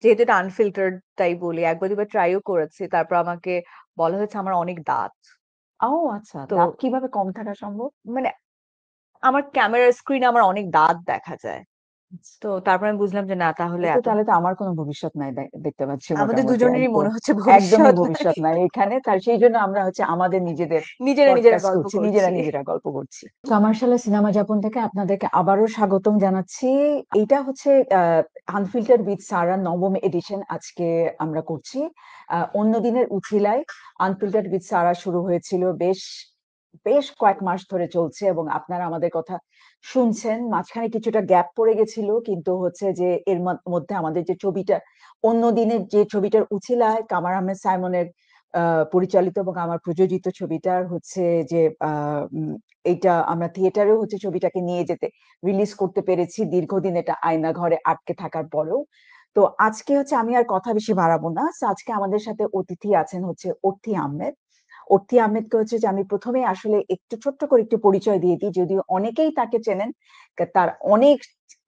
যেহেতু এটা আনফিল্টার্ড তাই বলি। ১ বার ২ বার ট্রাইও করেছি। তারপর আমাকে বলা হয়েছে আমার অনেক দাঁত। ও আচ্ছা, তো দাঁত কিভাবে কম থাকা সম্ভব? মানে আমার ক্যামেরার স্ক্রিনে আমার অনেক দাঁত দেখা যায়। আচ্ছা। তো তারপর আমি বুঝলাম যে না তাহলে তাহলে তো তাহলে তো আমার কোনো ভবিষ্যৎ নাই দেখতে পাচ্ছি আমাদের মোটামুটি দুজনেরই একদম। মনে হচ্ছে একদমই ভবিষ্যৎ নাই। ভবিষ্যৎ নাই এখানে। তার সেইজন্য আমরা হচ্ছে আমাদের নিজেদের নিজেরা নিজেরা পডকাস্ট গল্প করছি, করছি। নিজেরা গল্প করছি। কামারশালা সিনেমা যাপন থেকে আপনাদেরকে আবারও স্বাগতম জানাচ্ছি। এটা হচ্ছে আনফিল্টার্ড উইথ সারা নবম এডিশন আজকে আমরা করছি। অন্য দিনের উছিলায় আনফিল্টার্ড উইথ সারা শুরু হয়েছিল বেশ বেশ কয়েক মাস ধরে চলছে এবং আপনারা আমাদের কথা শুনছেন। মাঝখানে কিছুটা গ্যাপ পড়ে গেছিল, কিন্তু হচ্ছে যে এর মধ্যে আমাদের যে ছবিটা, অন্য দিনের যে ছবিটার উছিলায় কামার আহমেদ সাইমনের পরিচালিত এবং আমার প্রযোজিত ছবিটার হচ্ছে যে এইটা আমরা থিয়েটারেও হচ্ছে ছবিটাকে নিয়ে যেতে রিলিজ করতে পেরেছি দীর্ঘদিন এটা আয়না ঘরে আটকে থাকার পরেও। তো আজকে হচ্ছে আমি আর কথা বেশি বাড়াবো না। So আজকে আমাদের সাথে অতিথি আছেন হচ্ছে অর্থী আহমেদ। অর্থী আহমেদকে হচ্ছে যে আমি প্রথমে আসলে একটু ছোট্ট করে একটু পরিচয় দিয়ে দিই, যদিও অনেকেই তাকে চেনেন। তার অনেক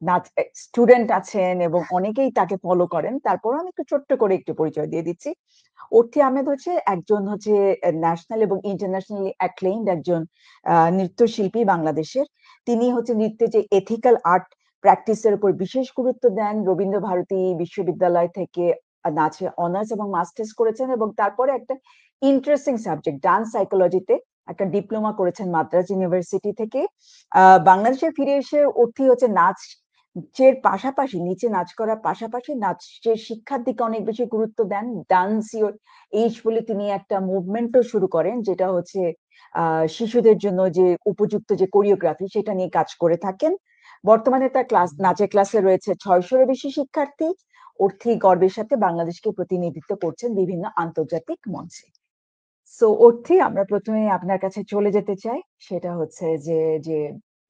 নাচ স্টুডেন্ট আছেন এবং অনেকেই তাকে ফলো করেন, তারপর আমি একটু ছোট্ট করে একটু পরিচয় দিয়ে দিচ্ছি। অর্থী আহমেদ হচ্ছে একজন হচ্ছে ন্যাশনাল এবং ইন্টারন্যাশনালি অ্যাক্লেইমড একজন নৃত্যশিল্পী বাংলাদেশের। তিনি হচ্ছে নৃত্যে যে এথিক্যাল আর্ট প্র্যাকটিসের উপর বিশেষ গুরুত্ব দেন। রবীন্দ্র ভারতী বিশ্ববিদ্যালয় থেকে নাচে অনার্স এবং মাস্টার্স করেছেন এবং তারপরে একটা ইন্টারেস্টিং সাবজেক্ট ডান্স সাইকোলজিতে একটা ডিপ্লোমা করেছেন মাদ্রাজ ইউনিভার্সিটি থেকে। বাংলাদেশে ফিরে এসে অর্থী হচ্ছে নাচের পাশাপাশি, নিচে নাচ করার পাশাপাশি নাচের শিক্ষার দিকে অনেক বেশি গুরুত্ব দেন। ডান্স ইওর এইজ বলে তিনি একটা মুভমেন্টও শুরু করেন, যেটা হচ্ছে শিশুদের জন্য যে উপযুক্ত যে কোরিওগ্রাফি সেটা নিয়ে কাজ করে থাকেন। বর্তমানে তার নাচের ক্লাসে রয়েছে 600-এর বেশি শিক্ষার্থী। অর্থী গর্বের সাথে বাংলাদেশকে প্রতিনিধিত্ব করছেন বিভিন্ন আন্তর্জাতিক মঞ্চে। সো অর্থী, আমরা প্রথমে আপনার কাছে চলে যেতে চাই। সেটা হচ্ছে যে যে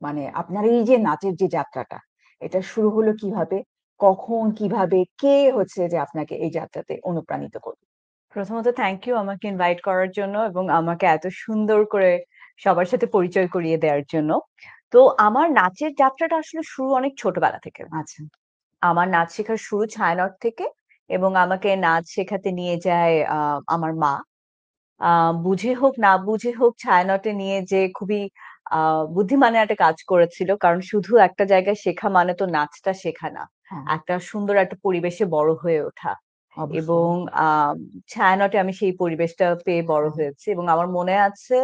মানে আপনার এই যে নাচের যে যাত্রাটা, এটা শুরু হলো কিভাবে, কখন, কিভাবে, কে হচ্ছে যে আপনাকে এই যাত্রাতে অনুপ্রাণিত করলো? প্রথমত থ্যাংক ইউ আমাকে ইনভাইট করার জন্য এবং আমাকে এত সুন্দর করে সবার সাথে পরিচয় করিয়ে দেওয়ার জন্য। তো আমার নাচের যাত্রাটা আসলে শুরু অনেক ছোটবেলা থেকে। আচ্ছা। আমার নাচ শেখার শুরু ছায়ানট থেকে এবং আমাকে নাচ শেখাতে নিয়ে যায় আমার মা। বুঝে হোক না বুঝে হোক ছায়ানটে নিয়ে যে খুবই বুদ্ধিমানের একটা কাজ করেছিল। কারণ শুধু একটা জায়গায় শেখা মানে তো নাচটা শেখা না। হ্যাঁ, একটা সুন্দর একটা পরিবেশে বড় হয়ে ওঠা। এবং অবশ্যই। ছায়ানটে আমি সেই পরিবেশটা পেয়ে বড় হ্যাঁ। হয়েছি এবং আমার মনে আছে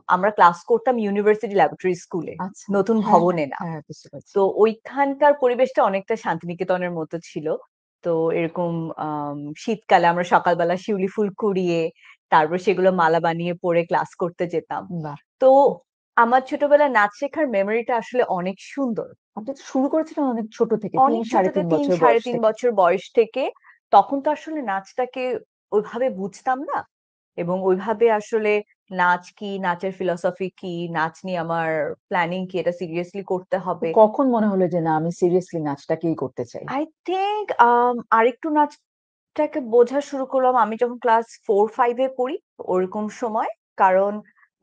আমরা ক্লাস করতাম ইউনিভার্সিটি ল্যাবরেটরি স্কুলে, আচ্ছা। নতুন হ্যাঁ, হ্যাঁ, ভবনে না। হ্যাঁ, বুঝতে পারছি। তো ওইখানকার পরিবেশটা অনেকটা শান্তিনিকেতনের মতো ছিল। তো এরকম শীতকালে আমরা সকালবেলা শিউলি ফুল কুড়িয়ে তারপর সেগুলো মালা বানিয়ে পরে ক্লাস করতে যেতাম। বাহ! তো আমার ছোটবেলায় নাচ শেখার মেমোরিটা আসলে অনেক সুন্দর। আপনি তো শুরু করেছিলেন অনেক ছোট থেকে, অনেক ৩ ছোট সাড়ে থেকে ৩ ৩ বছর সাড়ে বয়স ৩ থেকে। বছর বয়স থেকে। তখন তো আসলে নাচটাকে ওইভাবে বুঝতাম না এবং ওইভাবে আসলে নাচ কি, নাচের ফিলসফি কি, নাচ নিয়ে আমার প্ল্যানিং কি, এটা সিরিয়াসলি করতে তো হবে। কখন মনে হলো যে না, আমি সিরিয়াসলি নাচটাকেই করতে চাই? আই থিংক আরেকটু নাচটাকে বোঝা শুরু করলাম আমি যখন ক্লাস 4-5 এ পড়ি, ওরকম সময়। কারণ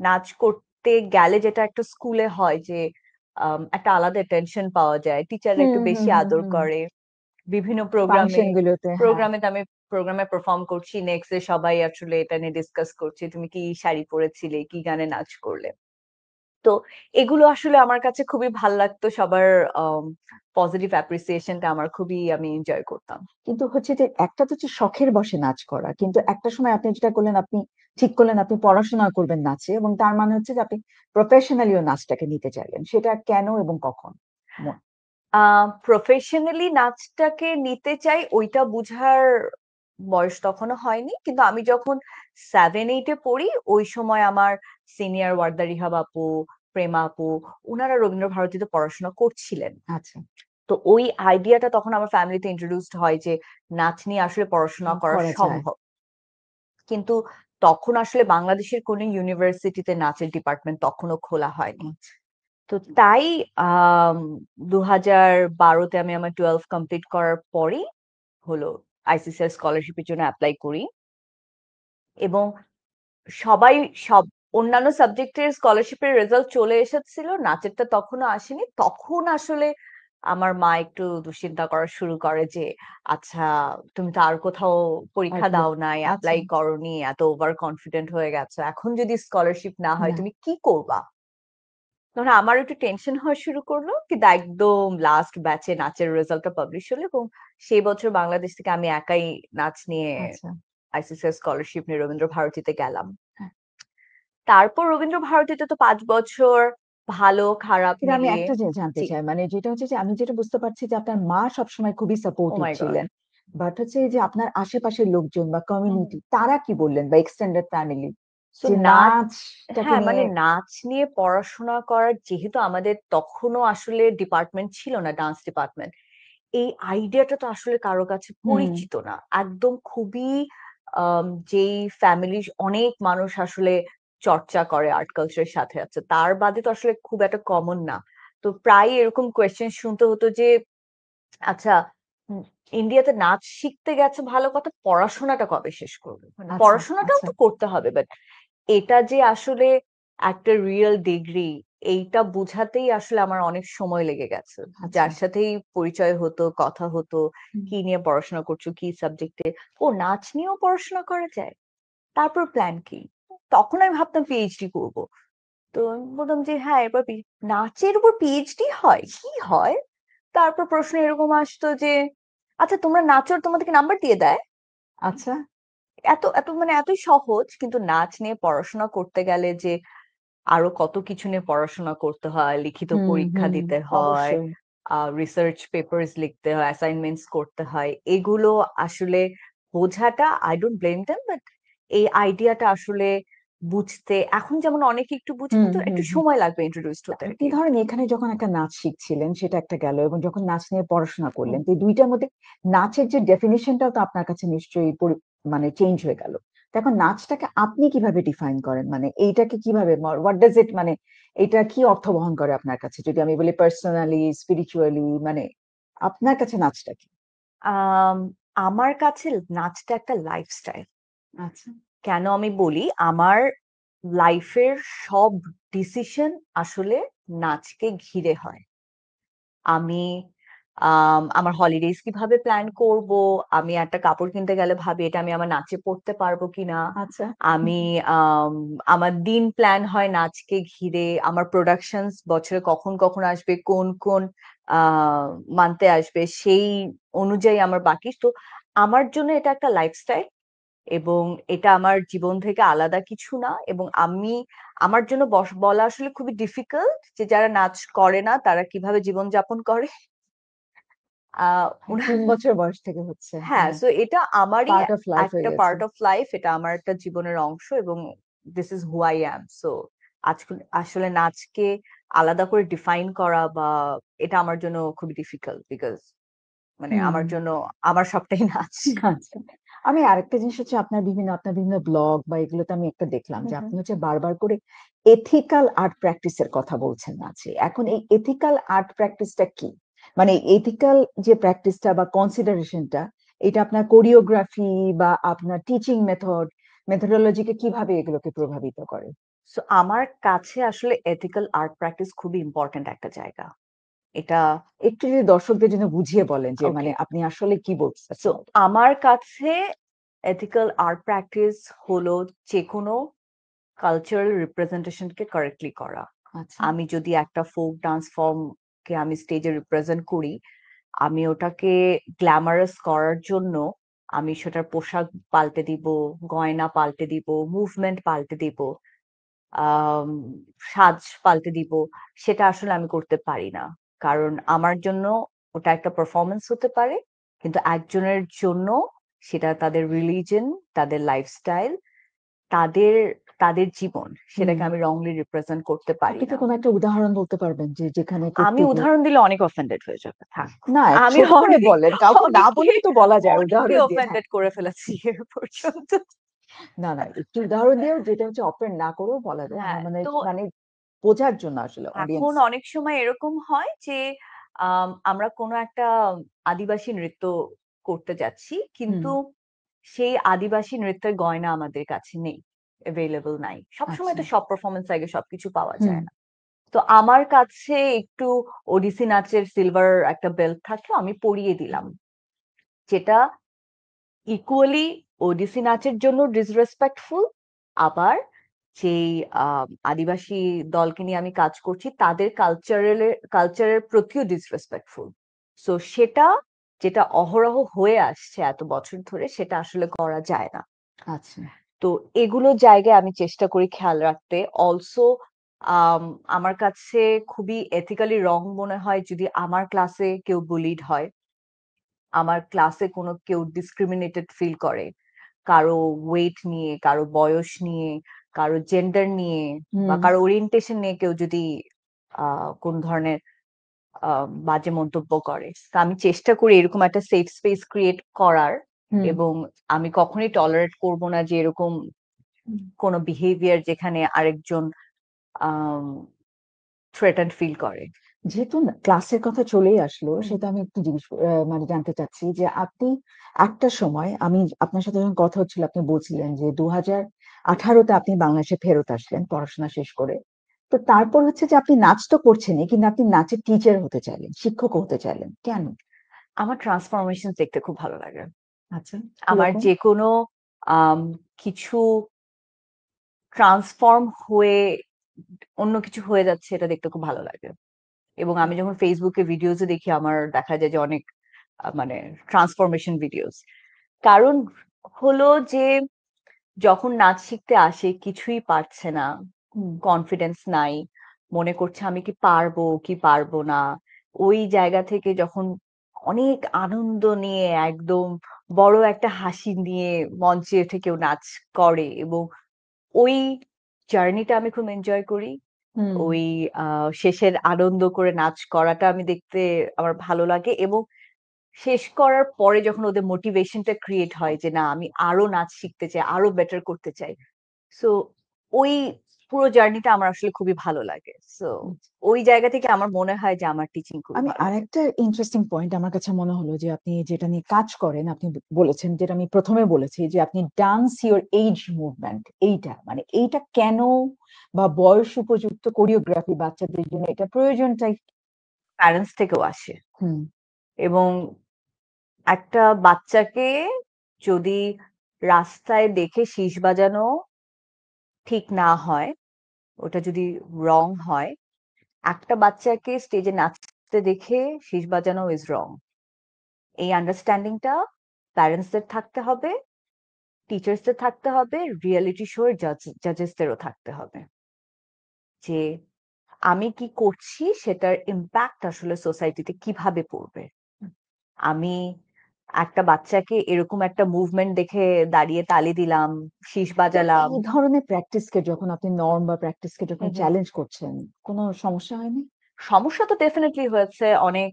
নাচ করতে গেলে যেটা একটা স্কুলে হয় যে একটা আলাদা টেনশন পাওয়া যায়। টিচাররা হুম, একটু হুম, বেশি হুম, আদর হুম। করে। বিভিন্ন প্রোগ্রামে ফাংশন গুলোতে, হ্যাঁ। প্রোগ্রামে আমি প্রোগ্রামে পারফর্ম করছি। নেক্সট ডে সবাই আসলে এটা নিয়ে ডিসকাস করছে। তুমি কি শাড়ি পরেছিলে? কি গানে নাচ করলে? তো এগুলো আসলে আমার কাছে খুবই ভাল লাগতো। সবার আম পজিটিভ অ্যাপ্রিসিয়েশন টা আমার খুবই আমি এনজয় করতাম। কিন্তু হচ্ছে যে একটা তো হচ্ছে শখের বশে নাচ করা, কিন্তু একটা সময় আপনি যেটা করলেন, আপনি ঠিক করলেন আপনি পড়াশোনা করবেন নাচে, এবং তার মানে হচ্ছে যে আপনি প্রফেশনালিও নাচটাকে নিতে চাইলেন। সেটা কেন এবং কখন? ম- আ প্রফেশনালি নাচটাকে নিতে চাই ওইটা বুঝার বয়স তখনো হয়নি। কিন্তু আমি যখন 7-8 এ পড়ি ওই সময় আমার সিনিয়র ওয়ারদা রিহাব আপু, প্রেমা আপু উনারা রবীন্দ্র ভারতীতে পড়াশোনা করছিলেন। আচ্ছা। তো ওই আইডিয়াটা তখন আমার ফ্যামিলিতে ইন্ট্রোডিউসড হয় যে নাচ নিয়ে আসলে পড়াশোনা করা করা যায়। সম্ভব। কিন্তু তখন আসলে বাংলাদেশের কোনো ইউনিভার্সিটিতে নাচের ডিপার্টমেন্ট তখনো খোলা হয়নি। আচ্ছা। তো তাই আম ২০১২ তে আমি আমার 12 কমপ্লিট করার পরেই হলো আইসিসিআর স্কলারশিপের জন্য এপ্লাই করি এবং সবাই সব অন্যান্য সাবজেক্টের স্কলারশিপের রেজাল্ট চলে এসেছিল, নাচেরটা তখনো আসেনি। তখন আসলে আমার মা একটু দুশ্চিন্তা করা শুরু করে যে, "আচ্ছা, তুমি তো আর কোথাও আর পরীক্ষা কি দাও নাই, আচ্ছা, এপ্লাই করোনি, এত ওভার কনফিডেন্ট হয়ে গেছো। এখন যদি স্কলারশিপ না হয় না। তুমি কি করবা?" তখন আমার একটু টেনশন হওয়া শুরু করলো। কিন্তু একদম লাস্ট ব্যাচে নাচের রেজাল্টটা পাবলিশ হলো এবং সেই বছর বাংলাদেশ থেকে আমি একাই নাচ নিয়ে আচ্ছা। আইসিসিআর স্কলারশিপ নিয়ে রবীন্দ্র ভারতীতে গেলাম। হ্যাঁ। তারপর রবীন্দ্র ভারতীতে তো ৫ বছর ভালো খারাপ কিন্তু আমি মিলিয়ে একটা জিনিস জানতে জি, চাই। মানে যেটা হচ্ছে যে আমি যেটা বুঝতে পারছি যে আপনার মা সবসময় খুবই ওহ সাপোর্টিভ মাই গড! ছিলেন। বাট হচ্ছে এই যে আপনার আশেপাশের লোকজন বা হুম। কমিউনিটি তারা কি বললেন বা এক্সটেন্ডেড ফ্যামিলি সো যে নাচ নাচটাকে হ্যাঁ, নিয়ে মানে নাচ নিয়ে পড়াশোনা করার যেহেতু আমাদের তখনও আসলে ডিপার্টমেন্ট ছিল না, ডান্স ডিপার্টমেন্ট। এই আইডিয়াটা তো আসলে কারো কাছে হুম, পরিচিত না। একদম খুবই যেই ফ্যামিলির অনেক মানুষ আসলে চর্চা করে আর্ট কালচার এর সাথে আছে। তার বাদে তো আসলে খুব একটা কমন না। তো প্রায়ই এরকম কোয়েশ্চেন শুনতে হতো যে, "আচ্ছা, উম ইন্ডিয়াতে নাচ শিখতে গেছো ভালো কথা, পড়াশোনাটা কবে শেষ করবে?" মানে আচ্ছা, পড়াশোনাটাও আচ্ছা, তো করতে হবে। বাট এটা যে আসলে একটা রিয়াল ডিগ্রি এইটা বুঝাতেই আসলে আমার অনেক সময় লেগে গেছে। আচ্ছা। যার সাথেই পরিচয় হতো, কথা হতো, হুম, কি নিয়ে পড়াশোনা করছো, কি সাবজেক্টে। ও নাচ নিয়েও পড়াশোনা করা যায়? তারপর প্ল্যান কি? তখন আমি ভাবতাম পিএইচডি করব। তো আমি বললাম যে হ্যাঁ, এবার নাচের উপর পিএইচডি হয়? কি হয়? তারপর প্রশ্ন এরকম আসতো যে, আচ্ছা তোমরা নাচো আর তোমাদেরকে নাম্বার দিয়ে দেয়? আচ্ছা। এত এত মানে এতই সহজ কিন্তু নাচ নিয়ে পড়াশোনা করতে গেলে যে আরো কত কিছু নিয়ে পড়াশোনা করতে হয়, লিখিত হুম, পরীক্ষা হুম, দিতে হয়, অবশ্যই। রিসার্চ পেপারস লিখতে হয়, অ্যাসাইনমেন্টস করতে হয়। এগুলো আসলে বোঝাটা I don't blame them but এই আইডিয়াটা আসলে বুঝতে এখন যেমন অনেকে একটু বুঝে হুম, কিন্তু হুম, একটু হুম। সময় লাগবে ইন্ট্রোডিউসড তা হতে আপনি আরকি। ধরেন এখানে যখন একটা নাচ শিখছিলেন সেটা একটা গেল এবং যখন নাচ নিয়ে পড়াশোনা হুম। করলেন তো এই ২ টার মধ্যে নাচের যে ডেফিনিশনটাও তো আপনার কাছে নিশ্চয়ই মানে চেঞ্জ হয়ে গেল। তো এখন নাচটাকে আপনি কিভাবে ডিফাইন করেন? মানে এইটাকে কিভাবে হোয়াট ডাজ ইট মানে এটা কি অর্থ বহন করে আপনার কাছে? যদি আমি বলি পার্সোনালি, স্পিরিচুয়ালি মানে আপনার কাছে নাচটা কি? আম আমার কাছে নাচটা একটা লাইফস্টাইল। আচ্ছা। কেন আমি বলি, আমার লাইফের সব ডিসিশন আসলে নাচকে ঘিরে হয়। আমি আমার হলিডেজ কিভাবে প্ল্যান করব, আমি একটা কাপড় কিনতে গেলে ভাবি এটা আমি আমার নাচে পড়তে পারবো কিনা। আচ্ছা। আমি আম আমার দিন প্ল্যান হয় নাচকে ঘিরে। আমার প্রোডাকশনস বছরে কখন আসবে, কোন আ মান্থে আসবে সেই অনুযায়ী আমার বাকি। তো আমার জন্য এটা একটা লাইফস্টাইল। এবং এটা আমার জীবন থেকে আলাদা কিছু না এবং আমার জন্য বলা আসলে খুবই ডিফিকাল্ট যে যারা নাচ করে না তারা কিভাবে জীবনযাপন করে। আ উনা ৩ বছর বয়স থেকে হচ্ছে। হ্যাঁ, হ্যাঁ, সো এটা আমারই পার্ট অফ লাইফ হয়ে একটা গেছে। Part of life. এটা আমার একটা জীবনের অংশ এবং this is who I am. So আসলে নাচকে আলাদা করে ডিফাইন করা বা এটা আমার জন্য খুবই ডিফিকাল্ট বিকজ মানে হুম। আমার জন্য আমার সবটাই নাচ। আচ্ছা। আমি আরেকটা জিনিস হচ্ছে আপনার বিভিন্ন ব্লগ বা এগুলোতে আমি একটা দেখলাম হুম, যে হুম। আপনি হচ্ছে বারবার করে এথিক্যাল আর্ট প্র্যাকটিস এর কথা বলছেন নাচে। এখন এই এথিক্যাল আর্ট প্র্যাকটিসটা কি? মানে এথিক্যাল যে প্র্যাকটিসটা বা কনসিডারেশন টা এটা আপনার কোরিওগ্রাফি বা আপনার টিচিং মেথোডোলজি কে কিভাবে এগুলোকে প্রভাবিত করে? সো আমার কাছে আসলে এথিক্যাল আর্ট প্র্যাকটিস খুবই ইম্পোর্টেন্ট একটা জায়গা। এটা একটু যদি দর্শকদের জন্য বুঝিয়ে বলেন যে ওকে। মানে আপনি আসলে কি বলতে সো চাচ্ছেন এটা? আমার কাছে এথিক্যাল আর্ট প্র্যাকটিস হলো যেকোনো কালচারাল রিপ্রেজেন্টেশন কে কারেক্টলি করা। আচ্ছা। আমি যদি একটা ফোক ডান্স ফর্ম কে আমি স্টেজে রিপ্রেজেন্ট করি, আমি ওটাকে গ্ল্যামারাস করার জন্য আমি সেটার পোশাক পাল্টে দিব, গয়না পাল্টে দিব, মুভমেন্ট পাল্টে দিব। আম সাজ পাল্টে দিব, সেটা আসলে আমি করতে পারি না। কারণ আমার জন্য ওটা একটা পারফরম্যান্স হতে পারে। কিন্তু একজনের জন্য সেটা তাদের রিলিজন, তাদের লাইফস্টাইল, তাদের তাদের জীবন হুম। সেটাকে আমি রংলি রিপ্রেজেন্ট করতে পারি আপনি কি না। কোন একটা উদাহরণ বলতে পারবেন যে যেখানে আমি করতে গিয়ে উদাহরণ দিলে অনেক অফেন্ডেড হয়ে যাবে। থাক। না, আমি ছোট করে অনেক বলেন। কাউকে না অনেককে বলেও তো বলা যায়। অনেককে উদাহরণ দিয়ে হ্যাঁ। অফেন্ডেড করে ফেলেছি এ পর্যন্ত। না, একটু উদাহরণ দিয়েও যেটা হচ্ছে অফেন্ড না করেও বলা যায়। আমার হ্যাঁ, মানে তো মানে বোঝার জন্য আসলে অডিয়েন্স এখন অনেক সময় এরকম হয় যে আমরা কোনো একটা আদিবাসী নৃত্য করতে যাচ্ছি হুম, কিন্তু সেই আদিবাসী নৃত্যের গয়না আমাদের কাছে নেই, এভেইলেবল নাই। সবসময় আচ্ছা। তো সব পারফরম্যান্স আগে সবকিছু পাওয়া হুম, যায় না। তো আমার কাছে একটু ওডিসি নাচের সিলভার একটা বেল্ট থাকলো, আমি পরিয়ে দিলাম, যেটা ইকুয়ালি ওডিসি নাচের জন্য ডিসরেসপেক্টফুল, আবার যেই আদিবাসী দলকে নিয়ে আমি কাজ করছি তাদের কালচারের প্রতিও ডিসরেসপেক্টফুল। সো সেটা, যেটা অহরহ হয়ে আসছে এত বছর ধরে, সেটা আসলে করা যায় না। আচ্ছা। তো এগুলো জায়গায় আমি চেষ্টা করি খেয়াল রাখতে। অলসো আমার কাছে খুবই এথিক্যালি রং মনে হয় যদি আমার ক্লাসে কেউ বুলিড হয়, আমার ক্লাসে কোনো কেউ ডিসক্রিমিনেটেড ফিল করে, কারো ওয়েট নিয়ে, কারো বয়স নিয়ে, কারো জেন্ডার নিয়ে বা হুম, কারো ওরিয়েন্টেশন নিয়ে কেউ যদি কোন ধরনের বাজে মন্তব্য করে, তা আমি চেষ্টা করি এরকম একটা সেফ স্পেস ক্রিয়েট করার। হুম, এবং আমি কখনোই টলারেট করব না যে এরকম হুম। কোনো বিহেভিয়ার যেখানে আরেকজন থ্রেটেন্ড ফিল করে। যেহেতু ক্লাসের কথা চলেই আসলো, হুম, সেটা আমি একটু মানে জানতে চাচ্ছি যে আপনি একটা সময়, আমি আপনার সাথে যখন কথা হচ্ছিল আপনি বলছিলেন যে 2018-তে আপনি বাংলাদেশে ফেরত আসলেন পড়াশোনা শেষ করে। তো তারপর হচ্ছে যে আপনি নাচ তো করছেনই, কিন্তু আপনি নাচের টিচার হতে চাইলেন, শিক্ষক হতে চাইলেন কেন? আমার ট্রান্সফরমেশন দেখতে খুব ভালো লাগে। আচ্ছা, আমার কিরকম? যে কোনো আম, কিছু ট্রান্সফর্ম হয়ে অন্য কিছু হয়ে যাচ্ছে এটা দেখতে খুব ভালো লাগে। এবং আমি যখন ফেসবুকে ভিডিওস দেখি, আমার দেখা যায় যে অনেক মানে ট্রান্সফরমেশন ভিডিওস। কারণ হলো যে যখন নাচ শিখতে আসে কিছুই পারছে না, হুম, কনফিডেন্স নাই, মনে করছে আমি কি পারবো কি পারবো না, ওই জায়গা থেকে যখন অনেক আনন্দ নিয়ে একদম বড় একটা হাসি নিয়ে মঞ্চে উঠে কেউ নাচ করে, এবং ওই জার্নিটা আমি খুব এনজয় করি। হুম, ওই শেষের আনন্দ করে নাচ করাটা আমি দেখতে আমার ভালো লাগে। এবং শেষ করার পরে যখন ওদের মোটিভেশনটা ক্রিয়েট হয় যে না আমি আরো নাচ শিখতে চাই, আরো বেটার করতে চাই, সো ওই পুরো জার্নিটা আমার আসলে খুবই ভালো লাগে। সো হুম। ওই জায়গা থেকে আমার মনে হয় যে আমার টিচিং খুবই আমি ভালো লাগে। আরেকটা ইন্টারেস্টিং পয়েন্ট আমার কাছে মনে হলো যে আপনি যেটা নিয়ে কাজ করেন, আপনি বলেছেন, যেটা আমি প্রথমে বলেছি, যে আপনি ডান্স ইওর এজ মুভমেন্ট, এইটা মানে এইটা কেন বা বয়স উপযুক্ত কোরিওগ্রাফি বাচ্চাদের জন্য এটা প্রয়োজনটাই? প্যারেন্টস থেকেও আসে। হুম, এবং একটা বাচ্চাকে যদি রাস্তায় দেখে শীষ বাজানো ঠিক না হয়, ওটা যদি রং হয়, একটা বাচ্চাকে স্টেজে নাচতে দেখে শীষ বাজানো ইজ রং। এই আন্ডারস্ট্যান্ডিংটা প্যারেন্টসদের থাকতে হবে, টিচার্সদের থাকতে হবে, রিয়েলিটি শোর জাজেসদেরও থাকতে হবে, যে আমি কি করছি সেটার ইম্প্যাক্ট আসলে সোসাইটিতে কিভাবে পড়বে। আমি একটা বাচ্চাকে এরকম একটা মুভমেন্ট দেখে দাঁড়িয়ে তালি দিলাম, শীষ তো বাজালাম। এই ধরনের প্র্যাকটিসকে যখন আপনি নর্ম বা প্র্যাকটিসকে যখন হুম, হুম। চ্যালেঞ্জ করছেন, কোনো সমস্যা হয়নি? সমস্যা তো ডেফিনেটলি হয়েছে। অনেক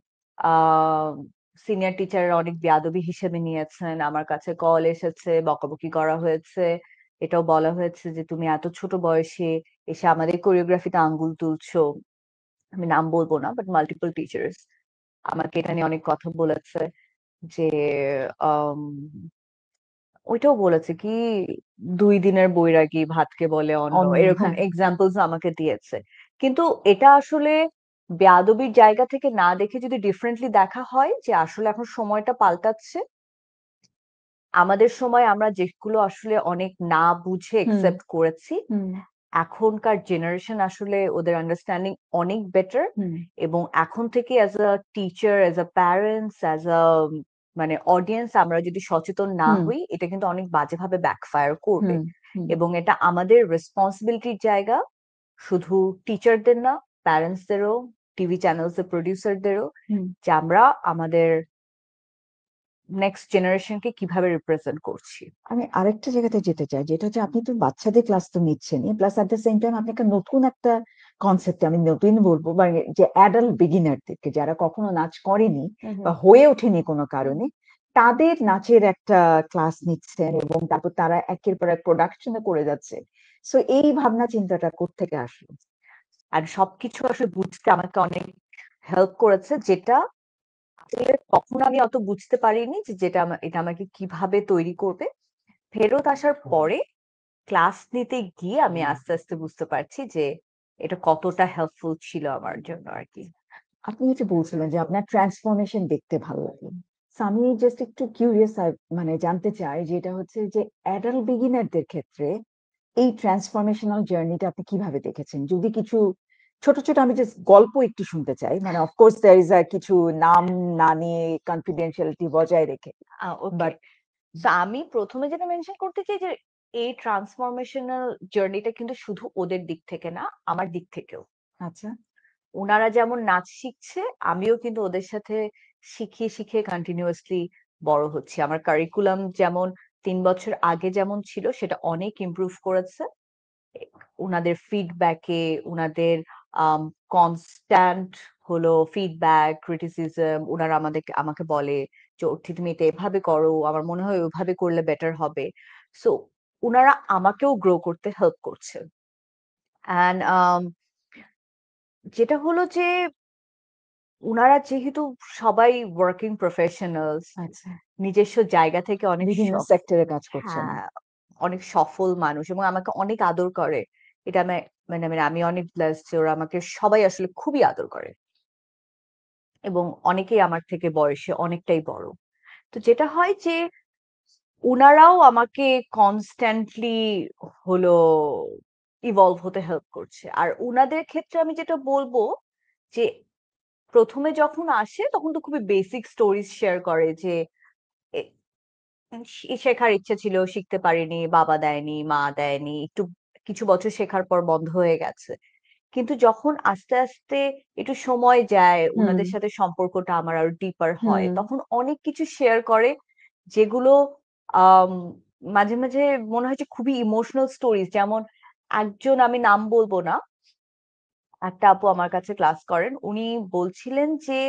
সিনিয়র টিচাররা অনেক বেয়াদবি হিসেবে নিয়েছেন, আমার কাছে কল এসেছে, বকাবকি করা হয়েছে, এটাও বলা হয়েছে যে তুমি এত ছোট বয়সে এসে আমাদের কোরিওগ্রাফিতে আঙ্গুল তুলছো। আমি নাম বলবো না, বাট মাল্টিপল টিচার্স আমাকে এটা নিয়ে অনেক কথা বলেছে, যে আম, ওইটাও বলেছে কি 2 দিনের বৈরাগী ভাতকে বলে অন্ন, অন্য, এরকম হ্যাঁ। এক্সাম্পলস আমাকে দিয়েছে। কিন্তু এটা আসলে বেয়াদবির জায়গা থেকে না দেখে যদি ডিফারেন্টলি দেখা হয়, যে আসলে এখন সময়টা পাল্টাচ্ছে, আমাদের সময় আমরা যেগুলো আসলে অনেক না বুঝে হুম, একসেপ্ট করেছি, হুম, এখনকার জেনারেশন আসলে ওদের আন্ডারস্ট্যান্ডিং অনেক বেটার। হুম, এবং এখন থেকে as a teacher, as a parents, as a মানে অডিয়েন্স আমরা যদি সচেতন না হুম, হই, এটা কিন্তু অনেক বাজেভাবে ব্যাকফায়ার করবে। হুম, হুম, এবং এটা আমাদের রেসপন্সিবিলিটির জায়গা, শুধু টিচারদের না, প্যারেন্টসদেরও, টিভি চ্যানেলস এর প্রডিউসারদেরও, হুম। যে আমরা আমাদের নেক্সট জেনারেশনকে কিভাবে রিপ্রেজেন্ট করছি। আমি আরেকটা জায়গাতে যেতে চাই, যেটা হচ্ছে আপনি তো বাচ্চাদের ক্লাস তো নিচ্ছেনই, plus at the same time আপনি একটা নতুন একটা কনসেপ্ট, আমি নতুন বলবো, বা যে অ্যাডাল্ট বিগিনারদেরকে, যারা কখনো নাচ করেনি হুম, বা হুম। হয়ে ওঠেনি কোনো কারণে, তাদের নাচের একটা ক্লাস নিচ্ছেন এবং তারপর তারা একের পর এক প্রোডাকশনে করে যাচ্ছে। সো এই ভাবনা চিন্তাটা কোত্থেকে আসলো? আর সবকিছু আসলে বুঝতে আমাকে অনেক হেল্প করেছে, যেটা আসলে তখন আমি অত বুঝতে পারিনি যে এটা আমাকে কিভাবে তৈরি করবে। ফেরত আসার পরে ক্লাস নিতে গিয়ে আমি আস্তে আস্তে বুঝতে পারছি যে এটা কতটা হেল্পফুল ছিল আমার জন্য আর কি। আপনি যেটা বলছিলেন যে আপনার ট্রান্সফরমেশন দেখতে ভালো লাগে। সো আমি জাস্ট একটু কিউরিয়াস মানে জানতে চাই যে এটা হচ্ছে যে অ্যাডাল্ট বিগিনারদের ক্ষেত্রে এই ট্রান্সফরমেশনাল জার্নিটা আপনি কিভাবে দেখেছেন? যদি কিছু ছোট, ছোট আমি জাস্ট গল্প একটু শুনতে চাই। মানে অফ কোর্স দেয়ার ইস কিছু নাম না নিয়ে কনফিডেনশিয়ালিটি বজায় রেখে। ওকে। বাট তো আমি প্রথমে যেটা মেনশন করতে চাই যে এই ট্রান্সফরমেশনাল জার্নিটা কিন্তু শুধু ওদের দিক থেকে না, আমার দিক থেকেও। আচ্ছা। উনারা যেমন নাচ শিখছে, আমিও কিন্তু ওদের সাথে শিখিয়ে শিখিয়ে কন্টিনিউয়াসলি বড় হচ্ছি। আমার কারিকুলাম যেমন ৩ বছর আগে যেমন ছিল সেটা অনেক ইমপ্রুভ করেছে। উনাদের ফিডব্যাকে, উনাদের কনস্ট্যান্ট হলো ফিডব্যাক, ক্রিটিসিজম উনারা আমাকে বলে যে অর্থি তুমি এটা এভাবে করো, আমার মনে হয় ওইভাবে করলে বেটার হবে। সো উনারা আমাকেও গ্রো করতে হেল্প করছে। অ্যান্ড যেটা হলো যে উনারা যেহেতু সবাই ওয়ার্কিং প্রফেশনালস, আচ্ছা। নিজস্ব জায়গা থেকে অনেক বিভিন্ন সেক্টরে কাজ করছেন। হ্যাঁ, অনেক সফল মানুষ এবং আমাকে অনেক আদর করে। এটা মানে আমি অনেক ব্লেসড যে ওরা আমাকে সবাই আসলে খুবই আদর করে এবং অনেকেই আমার থেকে বয়সে অনেকটাই বড়। তো যেটা হয় যে উনারাও আমাকে কনস্ট্যান্টলি হলো ইভলভ হতে হেল্প করছে। আর উনাদের ক্ষেত্রে আমি যেটা বলবো যে প্রথমে যখন আসে তখন তো খুবই বেসিক স্টোরিজ শেয়ার করে যে এ- শেখার ইচ্ছে ছিল, শিখতে পারিনি, বাবা দেয়নি, মা দেয়নি, একটু কিছু বছর শেখার পর বন্ধ হয়ে গেছে। কিন্তু যখন আস্তে আস্তে একটু সময় যায়, হুম, উনাদের সাথে সম্পর্কটা আমার আরো ডিপার হয়, হুম। তখন অনেক কিছু শেয়ার করে যেগুলো আম, মাঝে মাঝে মনে হয় যে খুবই ইমোশনাল স্টোরিজ। যেমন একজন, আমি নাম বলবো না, একটা আপু আমার কাছে ক্লাস করেন, উনি বলছিলেন যে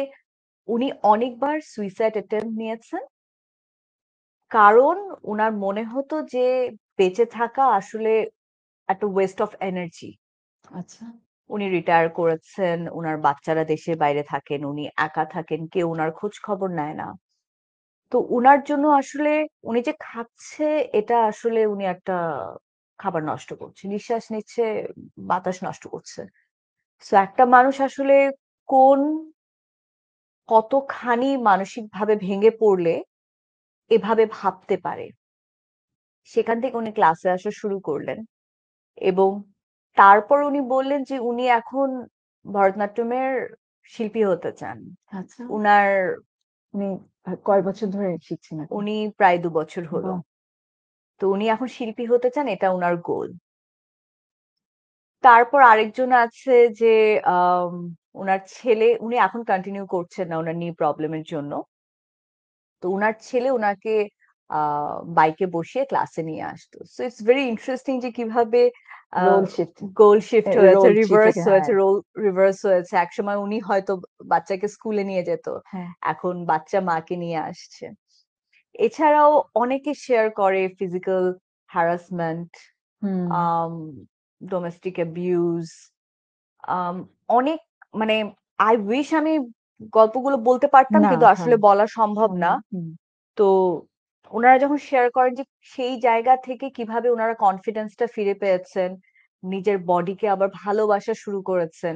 উনি অনেকবার সুইসাইড অ্যাটেম্প্ট নিয়েছেন, কারণ উনার মনে হতো যে বেঁচে থাকা আসলে একটা ওয়েস্ট অফ এনার্জি। আচ্ছা। উনি রিটায়ার করেছেন, উনার বাচ্চারা দেশের বাইরে থাকেন, উনি একা থাকেন, কেউ উনার খোঁজ খবর নেয় না। তো উনার জন্য আসলে উনি যে খাচ্ছে এটা আসলে উনি একটা খাবার নষ্ট করছে, নিঃশ্বাস নিচ্ছে, বাতাস নষ্ট করছে। তো একটা মানুষ আসলে কোন কতখানি মানসিকভাবে ভেঙে পড়লে এভাবে ভাবতে পারে, সেখান থেকে উনি ক্লাসে আসা শুরু করলেন। এবং তারপর উনি বললেন যে উনি এখন ভরতনাট্যমের শিল্পী হতে চান। আচ্ছা। উনার উনি কয় বছর ধরে শিখছেন এখন? উনি প্রায় ২ বছর হলো। বাহ! তো উনি এখন শিল্পী হতে চান, এটা উনার গোল। তারপর আরেকজন আছে যে আম, উনার ছেলে, উনি এখন কন্টিনিউ করছেন না উনার নি প্রবলেমের জন্য। তো উনার ছেলে উনাকে বাইকে বসিয়ে ক্লাসে নিয়ে আসতো। সো ইটস ভেরি ইন্টারেস্টিং যে কিভাবে রোল শিফট গোল শিফট হয়েছে, রোল রিভার্স শিফট হয়েছে, হ্যাঁ, রোল রিভার্স হয়েছে। একসময় উনি হয়তো বাচ্চাকে স্কুলে নিয়ে যেত, হ্যাঁ। এখন বাচ্চা মাকে নিয়ে আসছে। এছাড়াও অনেকে শেয়ার করে ফিজিক্যাল হ্যারাসমেন্ট, হুম। আম ডোমেস্টিক অ্যাবিউজ, আম অনেক, মানে আই উইশ আমি গল্পগুলো বলতে পারতাম না, কিন্তু হ্যাঁ, আসলে বলা সম্ভব না। সম্ভব। হুম। তো ওনারা যখন শেয়ার করেন যে সেই জায়গা থেকে কিভাবে ওনারা কনফিডেন্সটা ফিরে পেয়েছেন, নিজের বডিকে আবার ভালোবাসা শুরু করেছেন।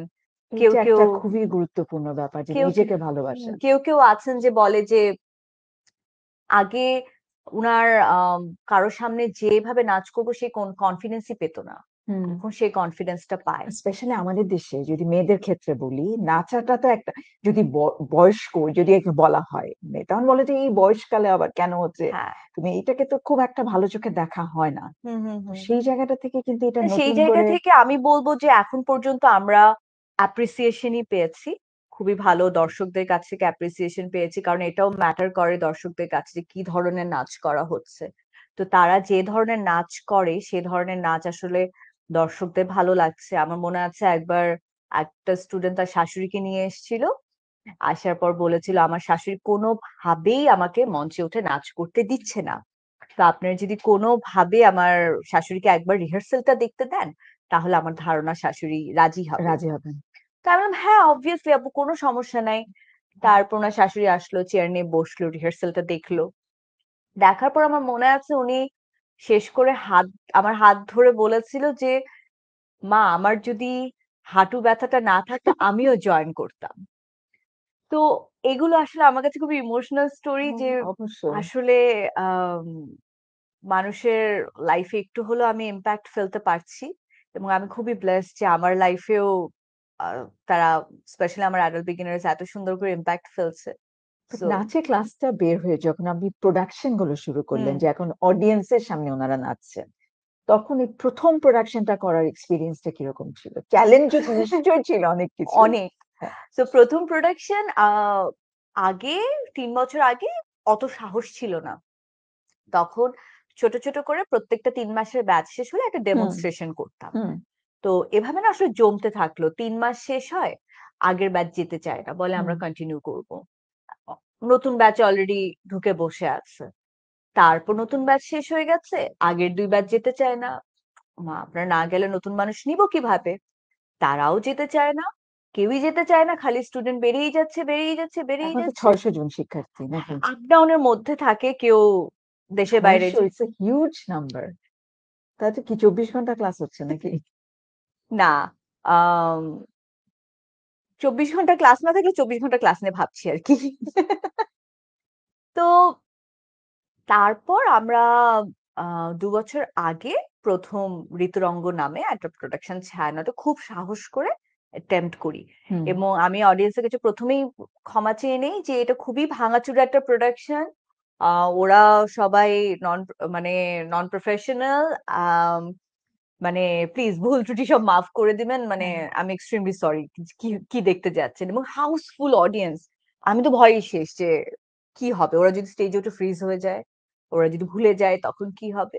কেউ এইটা কেউ একটা খুবই গুরুত্বপূর্ণ ব্যাপার যে কেউ নিজেকে ভালোবাসা। কেউ কেউ আছেন যে বলে যে আগে উনার কারো সামনে যেভাবে নাচ করবো সেই কনফিডেন্সই পেত না, হুম। এখন সেই কনফিডেন্সটা পায়। স্পেশালি আমাদের দেশে যদি মেয়েদের ক্ষেত্রে বলি, নাচাটা তো একটা যদি বয়স্ক যদি একটু বলা হয়, তখন বলে যে এই বয়সকালে আবার কেন হচ্ছে? হ্যাঁ। তুমি এটাকে তো খুব একটা ভালো চোখে দেখা হয় না। হুম হুম তো হুম। সেই জায়গাটা থেকে কিন্তু এটা না, সেই নতুন জায়গা করে থেকে আমি বলবো যে এখন পর্যন্ত আমরা অ্যাপ্রিসিয়েশনই পেয়েছি, খুবই ভালো দর্শকদের কাছ থেকে অ্যাপ্রিসিয়েশন পেয়েছি, কারণ এটাও ম্যাটার করে দর্শকদের কাছে যে কি ধরনের নাচ করা হচ্ছে। তো তারা যে ধরনের নাচ করে সে ধরনের নাচ আসলে দর্শকদের ভালো লাগছে। আমার মনে আছে একবার একটা স্টুডেন্ট তার শাশুড়িকে নিয়ে এসেছিল, আসার পর বলেছিল আমার শাশুড়ি কোনোভাবেই আমাকে মঞ্চে উঠে নাচ করতে দিচ্ছে না। তো আপনার যদি কোনোভাবে আমার শাশুড়িকে একবার রিহার্সালটা দেখতে দেন, তাহলে আমার ধারণা শাশুড়ি রাজি হবে। রাজি হবেন। তো আমি বললাম হ্যাঁ অবভিয়াসলি আপু, কোনো সমস্যা নাই। তারপর ওনার শাশুড়ি আসলো, চেয়ার নিয়ে বসলো, রিহার্সালটা দেখলো। দেখার পর আমার মনে আছে উনি শেষ করে আমার হাত ধরে বলেছিল যে মা, আমার যদি হাঁটু ব্যথাটা না থাকতো আমিও জয়েন করতাম। তো এগুলো আসলে আমার কাছে খুবই ইমোশনাল স্টোরি হ্যাঁ, যে অবশ্যই। আসলে আম মানুষের লাইফে একটু হলেও আমি ইমপ্যাক্ট ফেলতে পারছি এবং আমি খুবই ব্লেসড যে আমার লাইফেও তারা স্পেশালি আমার অ্যাডাল্ট বিগিনার্স এত সুন্দর করে ইমপ্যাক্ট ফেলছে। বাট সো নাচের ক্লাসটা বের হয়ে যখন আপনি প্রোডাকশন গুলো শুরু করলেন হুম, যে এখন অডিয়েন্সের সামনে ওনারা নাচছেন, তখন এই ১ম প্রোডাকশনটা করার এক্সপেরিয়েন্সটা কিরকম ছিল? চ্যালেঞ্জ তো নিশ্চয়ই ছিল অনেক কিছু। অনেক। হ্যাঁ। সো ১ম প্রোডাকশন আগে ৩ বছর আগে অত সাহস ছিল না। তখন ছোট, ছোট করে প্রত্যেকটা ৩ মাসের ব্যাচ শেষ হলে একটা হুম, ডেমনস্ট্রেশন করতাম। হুম, তো এভাবে না আসলে জমতে থাকলো। ৩ মাস শেষ হয়, আগের ব্যাচ যেতে চায় না। বলে হুম। আমরা কন্টিনিউ করব। অ নতুন ব্যাচ অলরেডি ঢুকে বসে আছে। তারপর নতুন ব্যাচ শেষ হয়ে গেছে, আগের ২ ব্যাচ যেতে চায় না। মা আপনারা না গেলে নতুন মানুষ নিব কিভাবে? তারাও যেতে চায় না। কেউই যেতে চায় না। খালি স্টুডেন্ট বেড়েই যাচ্ছে, বেড়েই যাচ্ছে, বেড়েই এখন তো যাচ্ছে। ৬০০ জন শিক্ষার্থী নাকি? আপ ডাউন এর মধ্যে থাকে কেউ দেশের বাইরে ৬০০ ইটস আ হিউজ নাম্বার। তাতে কি ২৪ ঘন্টা ক্লাস হচ্ছে নাকি? না, আম ২৪ ঘন্টা ক্লাস না থাকলে ২৪ ঘন্টা ক্লাস নিয়ে ভাবছি আরকি। তো তারপর আমরা ২ বছর আগে ১ম ঋতুরঙ্গ নামে একটা প্রোডাকশন ছায়ানটে খুব সাহস করে অ্যাটেম্প্ট করি। হুম, এবং আমি অডিয়েন্সের কাছে ১ম এই ক্ষমা চেয়ে নেই যে এটা খুবই ভাঙাচোরা একটা প্রোডাকশন। আ ওরা সবাই নন মানে নন প্রফেশনাল। আম মানে প্লিজ ভুল ত্রুটি সব মাফ করে দিবেন। মানে হ্যাঁ। আমি এক্সট্রিমলি সরি। কি কি দেখতে যাচ্ছেন এবং হাউসফুল অডিয়েন্স। আমি তো ভয়েই শেষ যে কি হবে? ওরা যদি স্টেজে উঠে ফ্রিজ হয়ে যায়, ওরা যদি ভুলে যায় তখন কি হবে?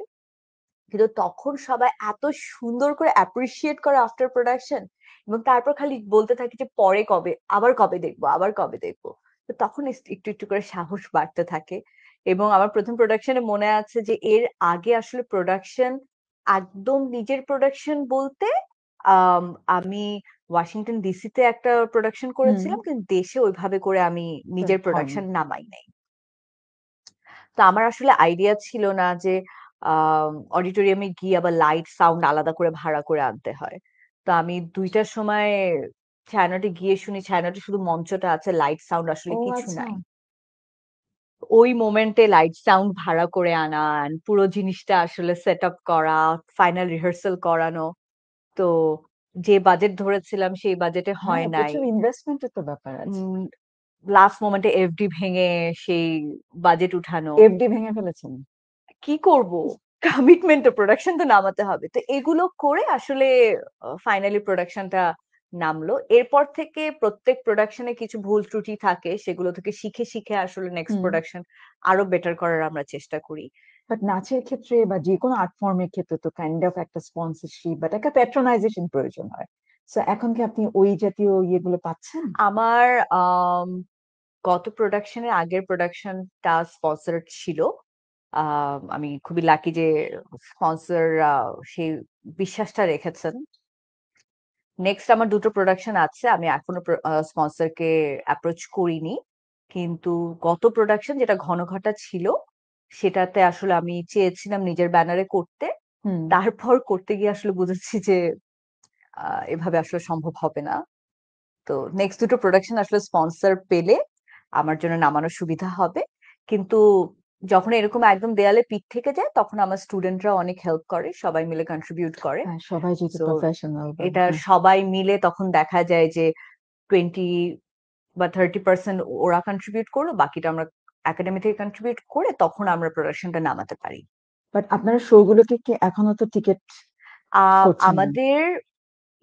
কিন্তু তখন সবাই এত সুন্দর করে অ্যাপ্রিশিয়েট করে আফটার প্রোডাকশন এবং তারপর খালি বলতে থাকে যে পরে কবে, আবার কবে দেখবো, আবার কবে দেখবো। তো তখন একটু, একটু করে সাহস বাড়তে থাকে এবং আমার ১ম প্রোডাকশনে মনে আছে যে এর আগে আসলে প্রোডাকশন একদম নিজের প্রোডাকশন বলতে আম আমি ওয়াশিংটন ডিসিতে একটা প্রোডাকশন হুম, করেছিলাম। কিন্তু দেশে ওইভাবে করে আমি নিজের হয়নি। প্রোডাকশন নামাই নাই। তো আমার আসলে আইডিয়া ছিল না যে অডিটোরিয়ামে গিয়ে আবার লাইট সাউন্ড আলাদা করে ভাড়া করে আনতে হয়। তো আমি ২ টার সময় ছায়ানটে গিয়ে শুনি ছায়ানটে শুধু মঞ্চটা আছে, লাইট সাউন্ড আসলে ও কিছু আচ্ছা। নাই। ওই মোমেন্টে লাইট সাউন্ড ভাড়া করে আনা, পুরো জিনিসটা আসলে সেট আপ করা, ফাইনাল রিহার্সাল করানো। তো যে বাজেট ধরেছিলাম সেই বাজেটে হ্যাঁ, হয় নাই। প্রচুর ইনভেস্টমেন্ট এর তো ব্যাপার আছে। উম লাস্ট মোমেন্টে এফডি ভেঙে সেই বাজেট উঠানো। এফডি ভেঙে ফেলেছেন? কি করব? কমিটমেন্ট তো প্রোডাকশন তো নামাতে হবে। তো এগুলো করে আসলে ফাইনালি প্রোডাকশনটা নামলো। এরপর থেকে প্রত্যেক প্রোডাকশনে কিছু ভুল ত্রুটি থাকে। সেগুলো থেকে শিখে, শিখে আসলে নেক্সট হুম। প্রোডাকশন আরো বেটার করার আমরা চেষ্টা করি। বাট নাচের ক্ষেত্রে বা যেকোনো আর্ট ফর্ম এর ক্ষেত্রে তো কাইন্ড অফ একটা স্পন্সরশিপ বা একটা প্যাট্রোনাইজেশন প্রয়োজন হয়। সো এখন কি আপনি ওই জাতীয় ইয়েগুলো পাচ্ছেন? আমার আম গত প্রোডাকশনের আগের প্রোডাকশনটা স্পন্সরড ছিল। আমি খুবই লাকি যে স্পন্সররা সেই বিশ্বাসটা রেখেছেন। নেক্সট আমার ২ টো প্রোডাকশন আছে। আমি এখনো স্পন্সরকে অ্যাপ্রোচ করিনি। কিন্তু গত প্রোডাকশন যেটা ঘনঘটা ছিল, সেটাতে আসলে আমি চেয়েছিলাম নিজের ব্যানারে করতে। হুম। তারপর করতে গিয়ে আসলে বুঝেছি যে আ এভাবে আসলে সম্ভব হবে না। তো নেক্সট ২ টো প্রোডাকশন আসলে স্পন্সর পেলে আমার জন্য নামানো সুবিধা হবে। কিন্তু যখন এরকম একদম দেয়ালে পিঠ থেকে যায়, তখন আমার স্টুডেন্টরা অনেক হেল্প করে। সবাই মিলে কন্ট্রিবিউট করে। হ্যাঁ, সবাই যেহেতু সো প্রফেশনাল বা এটা হ্যাঁ। সবাই মিলে তখন দেখা যায় যে 20 বা 30% ওরা কন্ট্রিবিউট করলো, বাকিটা আমরা একাডেমি থেকে কন্ট্রিবিউট করে তখন আমরা প্রোডাকশনটা নামাতে পারি। বাট আপনারা শো গুলোকে কি এখনো তো টিকেট আ করছেন না? আমাদের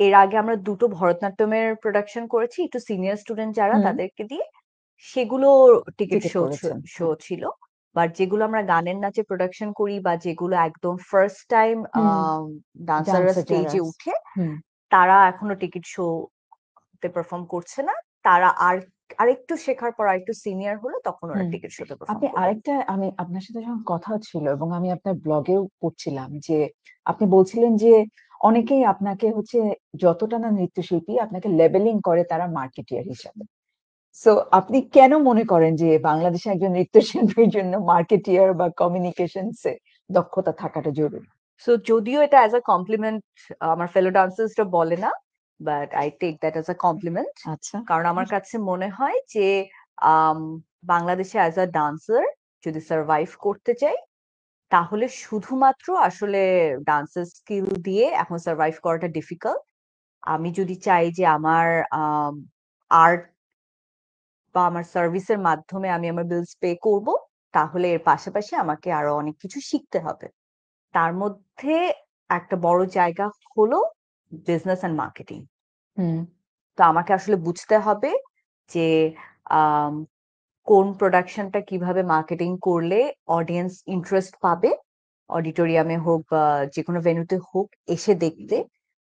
এর আগে আমরা ২ টো ভরতনাট্যমের প্রোডাকশন করেছি। একটু সিনিয়র স্টুডেন্ট যারা হুম। তাদেরকে দিয়ে। সেগুলো টিকেট টিকেট করেছেন। শো হ্যাঁ। ছিল। বাট যেগুলো আমরা গানের নাচে প্রোডাকশন করি বা যেগুলো একদম ফার্স্ট টাইম হুম। ডান্সাররা ডান্সার যারা স্টেজে আছে। উঠে হুম। তারা এখনো টিকেট শো তে পারফর্ম করছে না। তারা আরেকটু শেখার পর আরেকটু সিনিয়র হলে তখন ওরা হুম। টিকেট শোতে পারফর্ম আপনি করবে। আরেকটা আমি আপনার সাথে যখন কথা হচ্ছিল এবং আমি আপনার ব্লগেও পড়ছিলাম যে আপনি বলছিলেন যে অনেকেই আপনাকে হচ্ছে যতটা না নৃত্যশিল্পী আপনাকে লেবেলিং করে তারা মার্কেটিয়ার হিসাবে। সো আপনি কেন মনে করেন যে বাংলাদেশে একজন নৃত্যশিল্পীর জন্য মার্কেটিয়ার বা কমিউনিকেশনস এ দক্ষতা থাকাটা জরুরি? সো যদিও এটা অ্যাজ আ কমপ্লিমেন্ট আমার ফেলো ডান্সার্সরা বলে না। But I take that as a compliment. আচ্ছা। কারণ আমার কাছে মনে হয় যে আম, বাংলাদেশে অ্যাজ আ ডান্সার যদি সার্ভাইভ করতে চাই, তাহলে শুধুমাত্র আসলে ডান্সের স্কিল দিয়ে এখন সার্ভাইভ করাটা ডিফিকাল্ট। আমি যদি চাই যে আমার আর্ট বা আমার সার্ভিসের মাধ্যমে আমি আমার বিলস পে করব, তাহলে এর পাশাপাশি আমাকে আরো অনেক কিছু শিখতে হবে। তার মধ্যে একটা বড় জায়গা হলো বিজনেস অ্যান্ড মার্কেটিং। হুম। তো আমাকে আসলে বুঝতে হবে যে আম, কোন প্রোডাকশনটা কিভাবে মার্কেটিং করলে অডিয়েন্স ইন্টারেস্ট পাবে, অডিটোরিয়ামে হোক বা যে কোনো ভেন্যুতে হোক এসে দেখতে,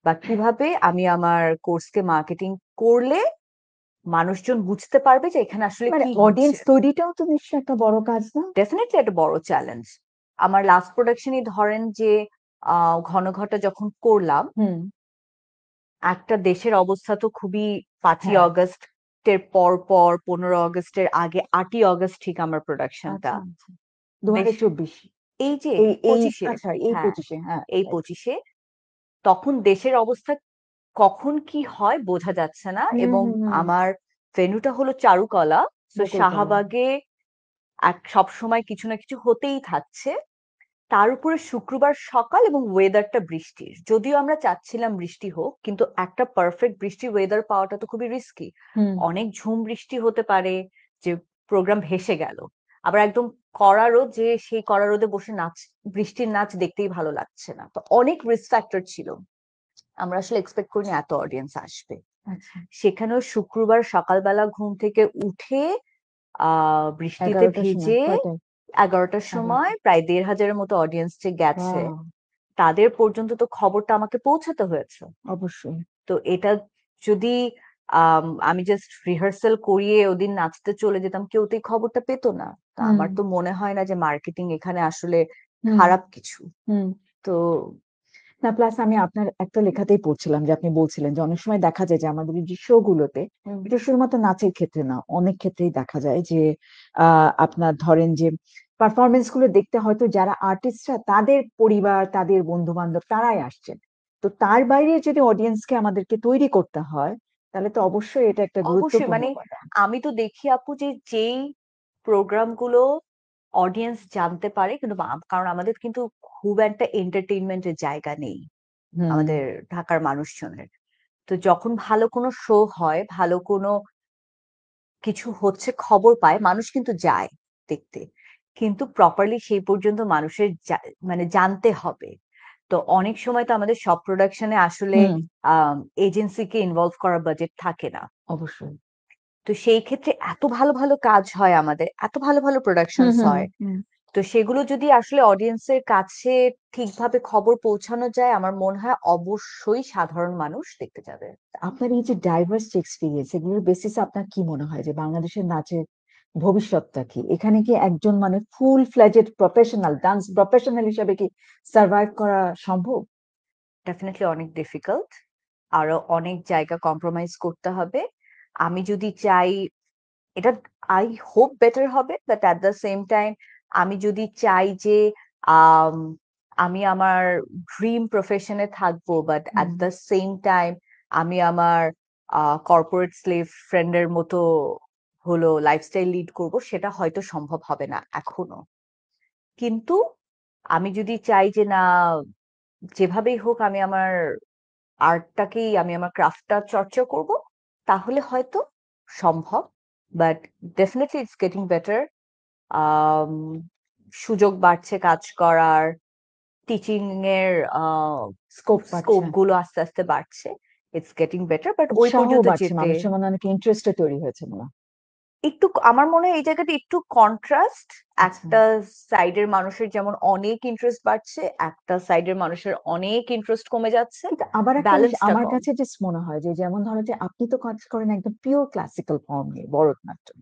বা কিভাবে আমি আমার কোর্সকে মার্কেটিং করলে মানুষজন বুঝতে পারবে যে এখানে আসলে মানে কি অডিয়েন্স হচ্ছে। তৈরিটাও তো নিশ্চয়ই একটা বড় কাজ না? ডেফিনেটলি একটা বড় চ্যালেঞ্জ। আমার লাস্ট প্রোডাকশনই ধরেন যে ঘন ঘটা যখন করলাম, হুম। একটা দেশের অবস্থা তো খুবই, 5ই হ্যাঁ। অগস্টের পর পর 15 আগস্টের আগে 8ই অগস্ট ঠিক আমার প্রোডাকশনটা আচ্ছা, আচ্ছা। বেশ 2024 এই যে এই 25-এ, আচ্ছা এই হ্যাঁ 25 হ্যাঁ, এই রাইট। 25-এ, তখন দেশের অবস্থা কখন কি হয় বোঝা যাচ্ছে না। হুম, এবং হুম, হুম। আমার ভেন্যুটা হলো চারুকলা, তো বকুলতলা। শাহবাগে এক সব সময় কিছু না কিছু হতেই থাকছে। তার উপরে শুক্রবার সকাল এবং ওয়েদারটা বৃষ্টির, যদিও আমরা চাচ্ছিলাম বৃষ্টি হোক, কিন্তু একটা পারফেক্ট বৃষ্টির ওয়েদার পাওয়াটা তো খুবই রিস্কি। হুম, অনেক ঝুম বৃষ্টি হতে পারে যে প্রোগ্রাম ভেসে গেল, আবার একদম কড়া রোদ, যে সেই কড়া রোদে বসে নাচ, বৃষ্টির নাচ দেখতেই ভালো লাগছে না। তো অনেক রিস্ক ফ্যাক্টর ছিল। আমরা আসলে এক্সপেক্ট করিনি এত অডিয়েন্স আসবে। আচ্ছা। সেখানেও শুক্রবার সকালবেলা ঘুম থেকে উঠে বৃষ্টিতে 11টার সময় ভিজে কয়টায়? 11টার 11টা। সময় প্রায় 1,500-এর মতো অডিয়েন্স যে গেছে, ওয়াও! তাদের পর্যন্ত তো খবরটা আমাকে পৌঁছাতে হয়েছে। অবশ্যই। তো এটা যদি আমি জাস্ট রিহার্সাল করিয়ে ওদিন নাচতে চলে যেতাম, কেউ তো এই খবরটা পেতো না। তো হুম, আমার তো মনে হয় না যে মার্কেটিং এখানে আসলে হুম, খারাপ কিছু। হুম। তো না প্লাস আমি আপনার একটা লেখাতেই পড়ছিলাম যে আপনি বলছিলেন যে অনেক সময় দেখা যায় যে আমাদের এই যে শো গুলোতে, হুম, এটা শুধুমাত্র নাচের ক্ষেত্রে না, অনেক ক্ষেত্রেই দেখা যায় যে আপনার ধরেন যে পারফরমেন্স গুলো দেখতে হয়তো যারা আর্টিস্টরা তাদের পরিবার, তাদের বন্ধু বান্ধব তারাই আসছেন। তো তার বাইরে যদি অডিয়েন্সকে আমাদেরকে তৈরি করতে হয়, তাহলে তো অবশ্যই এটা একটা অবশ্যই গুরুত্বপূর্ণ মানে উপাদান। আমি তো দেখি আপু যে যেই প্রোগ্রামগুলো অডিয়েন্স জানতে পারে, কিন্তু কারণ আমাদের কিন্তু খুব একটা এন্টারটেইনমেন্টের জায়গা নেই হুম, আমাদের ঢাকার মানুষজনের। তো যখন ভালো কোনো শো হয়, ভালো কোনো কিছু হচ্ছে খবর পায়, মানুষ কিন্তু যায় দেখতে। কিন্তু প্রপারলি সেই পর্যন্ত মানুষের মানে জানতে হবে। তো অনেক সময় তো আমাদের সব প্রোডাকশনে আসলে হুম, এজেন্সিকে ইনভলভ করার বাজেট থাকে না। অবশ্যই। তো সেই ক্ষেত্রে এত ভালো ভালো কাজ হয় আমাদের, এত ভালো ভালো হুম, প্রোডাকশনস হুম, হয়। হুম। তো সেগুলো যদি আসলে অডিয়েন্সের কাছে ঠিকভাবে খবর পৌঁছানো যায়, আমার মনে হয় অবশ্যই সাধারণ মানুষ দেখতে যাবে। আপনার এই যে ডাইভার্স এক্সপেরিয়েন্স এগুলোর বেসিসে আপনার কি মনে হয় যে বাংলাদেশের নাচের ভবিষ্যৎটা কি? এখানে কি একজন মানে full fledged professional dance professional হিসেবে কি সার্ভাইভ করা সম্ভব? ডেফিনেটলি অনেক ডিফিকাল্ট, আরো অনেক জায়গা কম্প্রোমাইজ করতে হবে। আমি যদি চাই এটা, আই হোপ বেটার হবে, but at the same time আমি যদি চাই যে আম, আমি আমার ড্রিম প্রফেশনে থাকবো, but at hmm, the same time আমি আমার কর্পোরেট স্লেভ ফ্রেন্ডের মতো হলো লাইফস্টাইল লিড করব, সেটা হয়তো সম্ভব হবে না এখনো। কিন্তু আমি যদি চাই যে না, যেভাবেই হোক আমি আমার আর্টটাকেই, আমি আমার ক্রাফটটা চর্চা করব, তাহলে হয়তো সম্ভব। But definitely it's getting better. Um, সুযোগ বাড়ছে কাজ করার, টিচিং এর স্কোপ পাচ্ছে। স্কোপ গুলো আস্তে আস্তে বাড়ছে। ইটস গেটিং বেটার, বাট ওই উৎসাহও পর্যন্ত বাড়ছে। যেতে মানুষের মনে অনেক ইন্টারেস্ট তৈরি হয়েছে মনে হয়। একটু, আমার মনে হয় এই জায়গাটা একটু কন্ট্রাস্ট। আচ্ছা। একটা সাইডের মানুষের যেমন অনেক ইন্টারেস্ট বাড়ছে, একটা সাইডের মানুষের অনেক ইন্টারেস্ট কমে যাচ্ছে। কিন্তু আবার একটা জিনিস ব্যালেন্সটা আমার কম। কাছে জাস্ট মনে হয় যে যেমন ধরো যে আপনি তো কাজ করেন একদম পিওর ক্লাসিক্যাল ফর্ম নিয়ে ভরতনাট্যম।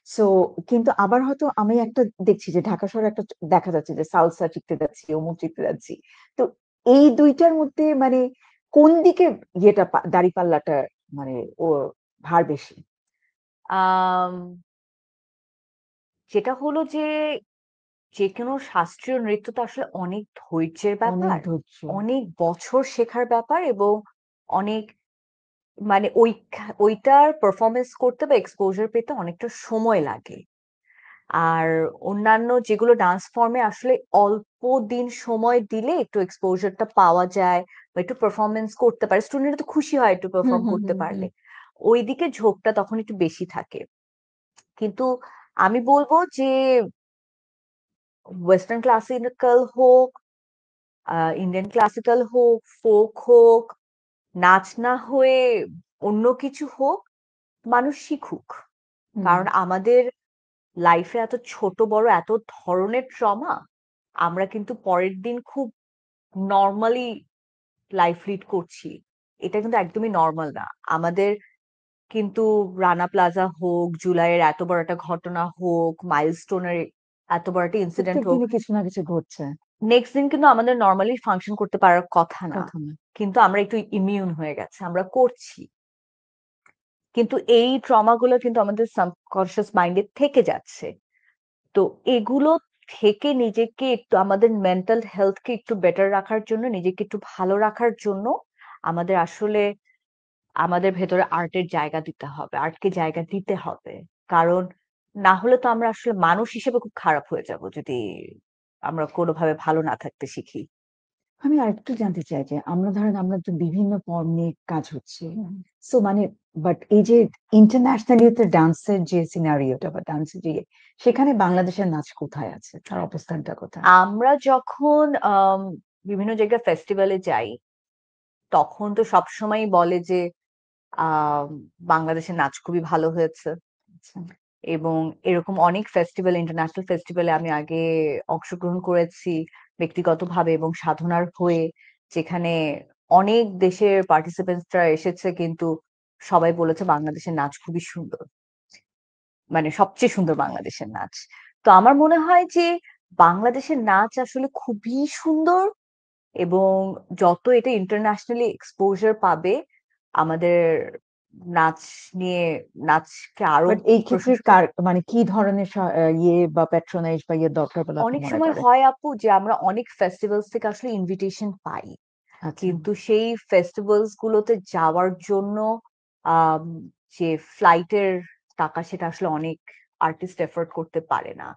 সো কিন্তু আবার হয়তো আমি একটা দেখছি যে ঢাকা শহরে একটা দেখা যাচ্ছে যে সালসা শিখতে যাচ্ছি, অমুক শিখতে যাচ্ছি। তো এই দুইটার মধ্যে মানে কোন দিকে ইয়েটা দাঁড়িপাল্লাটা মানে ও ভার বেশি? আম, যেটা হলো যে যে কোনো শাস্ত্রীয় নৃত্য তো আসলে অনেক ধৈর্যের অনেক ব্যাপার, ধৈর্য। অনেক বছর শেখার ব্যাপার, এবং অনেক মানে ওইটার পারফরমেন্স করতে বা এক্সপোজার পেতে অনেকটা সময় লাগে। আর অন্যান্য যেগুলো ডান্স ফর্মে আসলে অল্প দিন সময় দিলে একটু এক্সপোজারটা পাওয়া যায় বা একটু পারফরমেন্স করতে পারে, স্টুডেন্টরা তো খুশি হয় একটু হুম পারফর্ম হুম করতে হুম হুম। পারলে। ওইদিকে ঝোঁকটা তখন একটু বেশি থাকে। কিন্তু আমি বলবো যে ওয়েস্টার্ন ক্লাসিক্যাল হোক, ইন্ডিয়ান ক্লাসিক্যাল হোক, ফোক হোক, নাচ না হয়ে অন্য কিছু হোক, মানুষ শিখুক। হুম। কারণ আমাদের লাইফে এত ছোট বড় এত ধরনের ট্রমা, আমরা কিন্তু পরের দিন খুব নর্মালি লাইফ লিড করছি। এটা কিন্তু একদমই নর্মাল না আমাদের। কিন্তু রানা প্লাজা হোক, জুলাইয়ের এত বড় একটা ঘটনা হোক, মাইলস্টোনের এত বড় একটা ইনসিডেন্ট প্রত্যেক হোক, দিনই কিছু না কিছু ঘটছে। নেক্সট দিন কিন্তু আমাদের নর্মালি ফাংশন করতে পারার কথা না। কথা না। কিন্তু আমরা একটু ইমিউন হয়ে গেছে, আমরা করছি। কিন্তু এই ট্রমা গুলো কিন্তু আমাদের সাবকনশিয়াস মাইন্ডে থেকে যাচ্ছে। তো এগুলো থেকে নিজেকে একটু, আমাদের মেন্টাল হেলথকে একটু বেটার রাখার জন্য, নিজেকে একটু ভালো রাখার জন্য আমাদের আসলে আমাদের ভেতরে আর্টের জায়গা দিতে হবে, আর্টকে জায়গা দিতে হবে। কারণ না হলে তো আমরা আসলে মানুষ হিসেবে খুব খারাপ হয়ে যাব যদি আমরা কোনোভাবে ভালো না থাকতে শিখি। আমি আরেকটু জানতে চাই যে আমরা ধরেন আমরা তো বিভিন্ন ফর্ম নিয়ে কাজ হচ্ছে। হুম। সো মানে বাট এই যে ইন্টারন্যাশনালি তো ডান্সের যে সিনারিওটা বা ডান্সের যে সেখানে বাংলাদেশের নাচ কোথায় আছে? তার অবস্থানটা কোথায়? আমরা যখন বিভিন্ন জায়গায় ফেস্টিভ্যালে যাই, তখন তো সবসময় বলে যে আহ বাংলাদেশের নাচ খুবই ভালো হয়েছে। আচ্ছা। এবং এরকম অনেক ফেস্টিভ্যাল, ইন্টারন্যাশনাল ফেস্টিভ্যালে আমি আগে অংশগ্রহণ করেছি ব্যক্তিগতভাবে এবং সাধনার হয়ে, যেখানে অনেক দেশের পার্টিসিপেন্টসরা এসেছে, কিন্তু সবাই বলেছে বাংলাদেশের নাচ খুবই সুন্দর, মানে সবচেয়ে সুন্দর বাংলাদেশের নাচ। তো আমার মনে হয় যে বাংলাদেশের নাচ আসলে খুবই সুন্দর, এবং যত এটা ইন্টারন্যাশনালি এক্সপোজার পাবে, আমাদের নাচ নিয়ে, নাচকে আরো বাট এই ক্ষেত্রে প্রশংসা। কার মানে কি ধরনের ইয়ে বা প্যাট্রোনাইজ বা ইয়ে দরকার বলে আপনি অনেক মনে সময় করেন? হয় আপু যে আমরা অনেক ফেস্টিভ্যালস থেকে আসলে ইনভিটেশন পাই, আচ্ছা। কিন্তু সেই ফেস্টিভ্যালস গুলোতে যাওয়ার জন্য আম, যে ফ্লাইটের টাকা, সেটা আসলে অনেক আর্টিস্ট এফোর্ড করতে পারে না।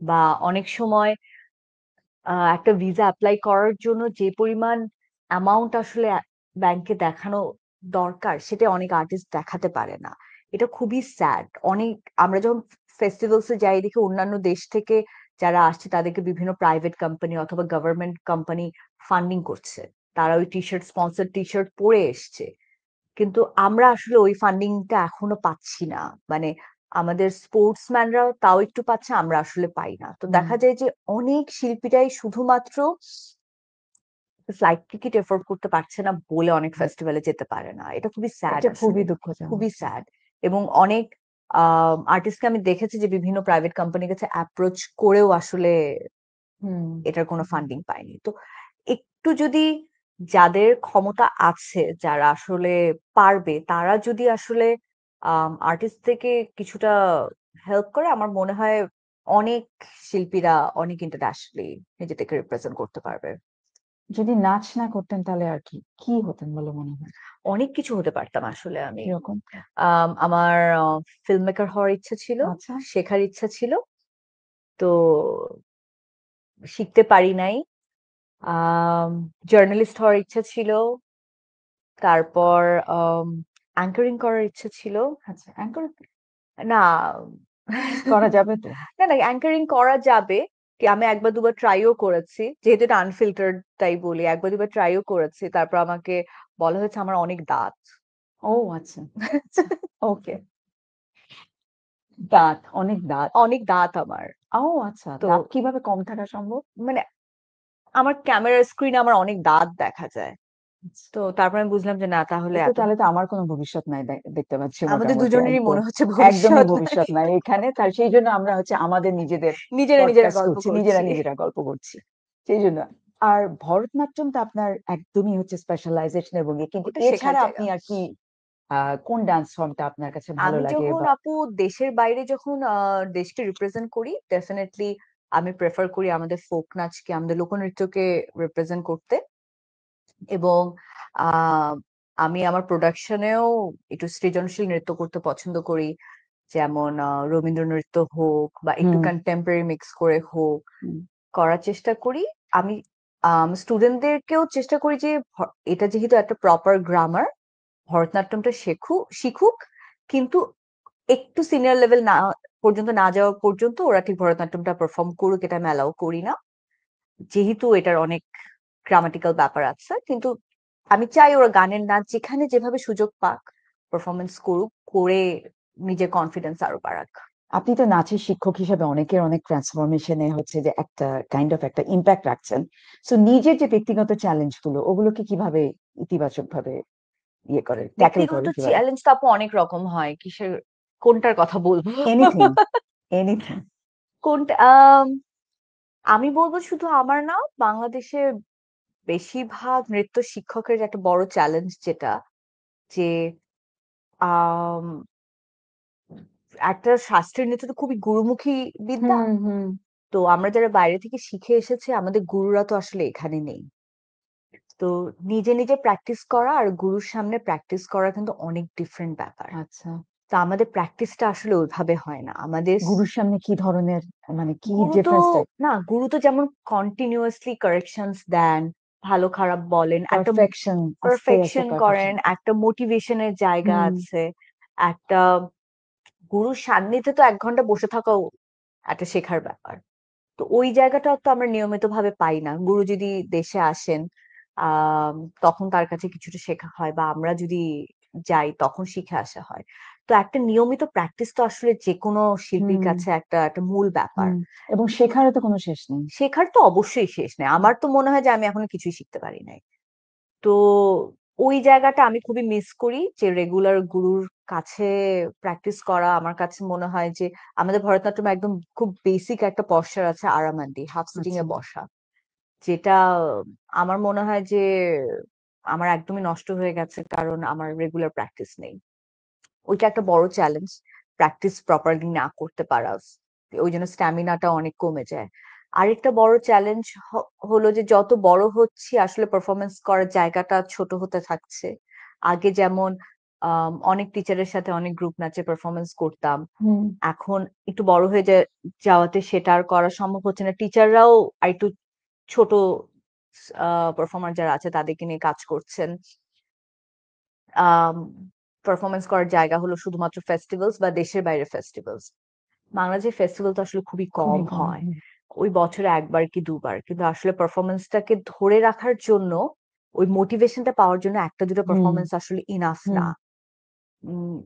বা অনেক সময় একটা ভিসা অ্যাপ্লাই করার জন্য যে পরিমাণ অ্যামাউন্ট আসলে ব্যাংকে দেখানো দরকার, সেটা অনেক আর্টিস্ট দেখাতে পারে না। এটা খুবই স্যাড। অনেক, আমরা যখন ফেস্টিভ্যালস এ যাই দেখি অন্যান্য দেশ থেকে যারা আসছে তাদেরকে বিভিন্ন প্রাইভেট কোম্পানি অথবা গভর্নমেন্ট কোম্পানি ফান্ডিং করছে, তারা ওই T shirt, sponsor T shirt পরে এসছে। কিন্তু আমরা আসলে ওই ফান্ডিংটা এখনো পাচ্ছি না। মানে আমাদের স্পোর্টসম্যানরাও তাও একটু পাচ্ছে, আমরা আসলে পাই না। তো হুম। দেখা যায় যে অনেক শিল্পীরাই শুধুমাত্র ফ্লাইট টিকিট এফোর্ড করতে পারছে না বলে অনেক ফেস্টিভ্যালে যেতে পারে না। এটা খুবই স্যাড এটা আসলে, খুবই দুঃখজনক। খুবই স্যাড। এবং অনেক আর্টিস্টকে আমি দেখেছি যে বিভিন্ন প্রাইভেট কোম্পানির কাছে অ্যাপ্রোচ করেও আসলে হুম। এটার কোনো ফান্ডিং পায়নি। তো একটু যদি, যাদের ক্ষমতা আছে, যারা আসলে পারবে, তারা যদি আসলে আর্টিস্ট থেকে কিছুটা হেল্প করে, আমার মনে হয় অনেক শিল্পীরা অনেক ইন্টারন্যাশনালি নিজেদেরকে রিপ্রেজেন্ট করতে পারবে। যদি নাচ না করতেন তাহলে আর কি কি হতেন বলে মনে হয়? অনেক কিছু হতে পারতাম আসলে আমি। কিরকম? আমার ফিল্ম মেকার হওয়ার ইচ্ছা ছিল, আচ্ছা। শেখার ইচ্ছা ছিল। তো শিখতে পারি নাই। জার্নালিস্ট হওয়ার ইচ্ছা ছিল। তারপর অ্যাঙ্কারিং করার ইচ্ছা ছিল। আচ্ছা, অ্যাঙ্কর না, করা যাবে তো? না না, অ্যাঙ্কারিং করা যাবে। কি, আমি একবার দুবার ট্রাইও করেছি, যেহেতু এটা আনফিল্টার্ড তাই বলি, একবার দুবার ট্রাইও করেছি। তারপর আমাকে বলা হয়েছে আমার অনেক দাঁত। ও আচ্ছা, আচ্ছা। ওকে। দাঁত, অনেক দাঁত। অনেক দাঁত আমার। ও আচ্ছা, তো দাঁত কিভাবে কম থাকা সম্ভব? মানে আমার ক্যামেরার স্ক্রিনে আমার অনেক দাঁত দেখা যায়। আচ্ছা। তো তারপর আমি বুঝলাম যে না, তাহলে এতে এত, তাহলে তো আমার কোনো ভবিষ্যৎ নাই দেখতে পাচ্ছি আমাদের মোটামুটি দুজনেরই একদম। মনে হচ্ছে একদমই ভবিষ্যৎ নাই। ভবিষ্যৎ নাই এখানে। তার সেইজন্য আমরা হচ্ছে আমাদের নিজেদের নিজেরা নিজেরা পডকাস্ট গল্প করছি, নিজেরা করছি। নিজেরা গল্প করছি। সেইজন্য। আর ভরতনাট্যম তো আপনার একদমই হচ্ছে স্পেশালাইজেশন এবং কিন্তু ওটা শেখার এছাড়া জায়গা। আপনি আর কি কোন ডান্স ফর্মটা আপনার কাছে ভালো আমি লাগে যখন বা আপু দেশের বাইরে যখন দেশকে রিপ্রেজেন্ট করি, ডেফিনেটলি আমি প্রেফার করি আমাদের ফোক নাচকে, আমাদের লোকনৃত্যকে রিপ্রেজেন্ট করতে। এবং আমি আমার প্রোডাকশনেও একটু সৃজনশীল নৃত্য করতে পছন্দ করি, যেমন রবীন্দ্র নৃত্য হোক বা একটু হুম কন্টেম্পোরারি মিক্স করে হোক, হুম করার চেষ্টা করি। আমি স্টুডেন্টদেরকেও চেষ্টা করি যে এটা যেহেতু একটা প্রপার গ্রামার, ভরতনাট্যমটা শিখুক, কিন্তু একটু সিনিয়র লেভেল না পর্যন্ত না যাওয়া পর্যন্ত ওরা ঠিক ভরতনাট্যমটা পারফর্ম করুক, এটা আমি অ্যালাউ করি না, যেহেতু এটার অনেক গ্রামাটিক্যাল ব্যাপার আছে। কিন্তু আমি চাই ওরা গানের নাচ যেখানে যেভাবে সুযোগ পাক, পারফরমেন্স করুক, করে নিজের কনফিডেন্স আরো বাড়াক। আপনি তো নাচের শিক্ষক হিসেবে অনেকের অনেক ট্রান্সফরমেশনে হচ্ছে যে একটা কাইন্ড অফ একটা ইম্প্যাক্ট রাখছেন। সো নিজের যে ব্যক্তিগত চ্যালেঞ্জ গুলো ওগুলোকে কিভাবে ইতিবাচক ভাবে ইয়ে করে ট্যাকেল ব্যক্তিগত করে কিভাবে? চ্যালেঞ্জ তো আপু অনেক রকম হয়, কিসের কোনটার কথা বলবো? Anything, anything. কোনটা আমি বলবো শুধু আমার না, বাংলাদেশের বেশিরভাগ নৃত্য শিক্ষকের একটা বড় চ্যালেঞ্জ যেটা, যে আম, একটা শাস্ত্রীয় নৃত্য তো খুবই গুরুমুখী বিদ্যা। হুম হুম তো আমরা যারা বাইরে থেকে শিখে এসেছি, আমাদের গুরুরা তো আসলে এখানে নেই। তো নিজে নিজে প্র্যাকটিস করা আর গুরুর সামনে প্র্যাকটিস করা কিন্তু অনেক ডিফারেন্ট ব্যাপার। আচ্ছা। তো আমাদের প্র্যাকটিসটা আসলে ওইভাবে হয় না আমাদের। গুরুর সামনে কি ধরনের মানে কি গুরু তো ডিফারেন্সটা? না, গুরু তো যেমন কন্টিনিউয়াসলি কারেকশনস দেন, ভালো খারাপ বলেন, একটা পারফেকশন, আস্তে আস্তে পারফেকশন করেন, পারফেকশন। একটা মোটিভেশনের জায়গা হুম আছে, একটা গুরুর সান্নিধ্যে তো 1 ঘন্টা বসে থাকাও একটা শেখার ব্যাপার। তো ওই জায়গাটা তো আমরা নিয়মিত ভাবে পাই না। গুরু যদি দেশে আসেন, আহ তখন তার কাছে কিছুটা শেখা হয়, বা আমরা যদি যাই তখন শিখে আসা হয়। তো একটা নিয়মিত প্র্যাকটিস তো আসলে যে কোনো শিল্পীর হুম কাছে একটা একটা মূল ব্যাপার। হুম। এবং শেখারও তো কোনো শেষ নেই। শেখার তো অবশ্যই শেষ নেই, আমার তো মনে হয় যে আমি এখনো কিছুই শিখতে পারি নাই। তো ওই জায়গাটা আমি খুবই মিস করি, যে রেগুলার গুরুর কাছে প্র্যাকটিস করা। আমার কাছে মনে হয় যে আমাদের ভরতনাট্যম একদম খুব বেসিক একটা পশ্চার আছে, আরামান্ডি হাফ সিটিং আচ্ছা। এ বসা, যেটা আমার মনে হয় যে আমার একদমই নষ্ট হয়ে গেছে, কারণ আমার রেগুলার প্র্যাকটিস নেই। ওইটা একটা বড় চ্যালেঞ্জ, প্র্যাকটিস প্রপারলি না করতে পারা। ওই জন্য স্ট্যামিনাটা অনেক কমে যায়। আরেকটা বড় চ্যালেঞ্জ হলো যে যত বড় হচ্ছি আসলে পারফরমেন্স করার জায়গাটা ছোট হতে থাকছে। আগে যেমন অনেক টিচারের সাথে অনেক গ্রুপ নাচে পারফরমেন্স করতাম, হুম এখন একটু বড় হয়ে যাওয়াতে সেটা আর করা সম্ভব হচ্ছে না। টিচাররাও আর একটু ছোট পারফর্মার যারা আছে তাদেরকে নিয়ে কাজ করছেন। আম পারফরম্যান্স করার জায়গা হলো শুধুমাত্র ফেস্টিভ্যালস বা দেশের বাইরের ফেস্টিভ্যালস। বাংলাদেশের ফেস্টিভ্যাল তো আসলে খুবই কম খুবই কম। হয়। ওই বছরে ১ বার কি ২ বার। কিন্তু আসলে পারফরম্যান্সটাকে ধরে রাখার জন্য, ওই মোটিভেশনটা পাওয়ার জন্য ১টা ২টা হুম পারফরম্যান্স আসলে ইনাফ হুম। না। উম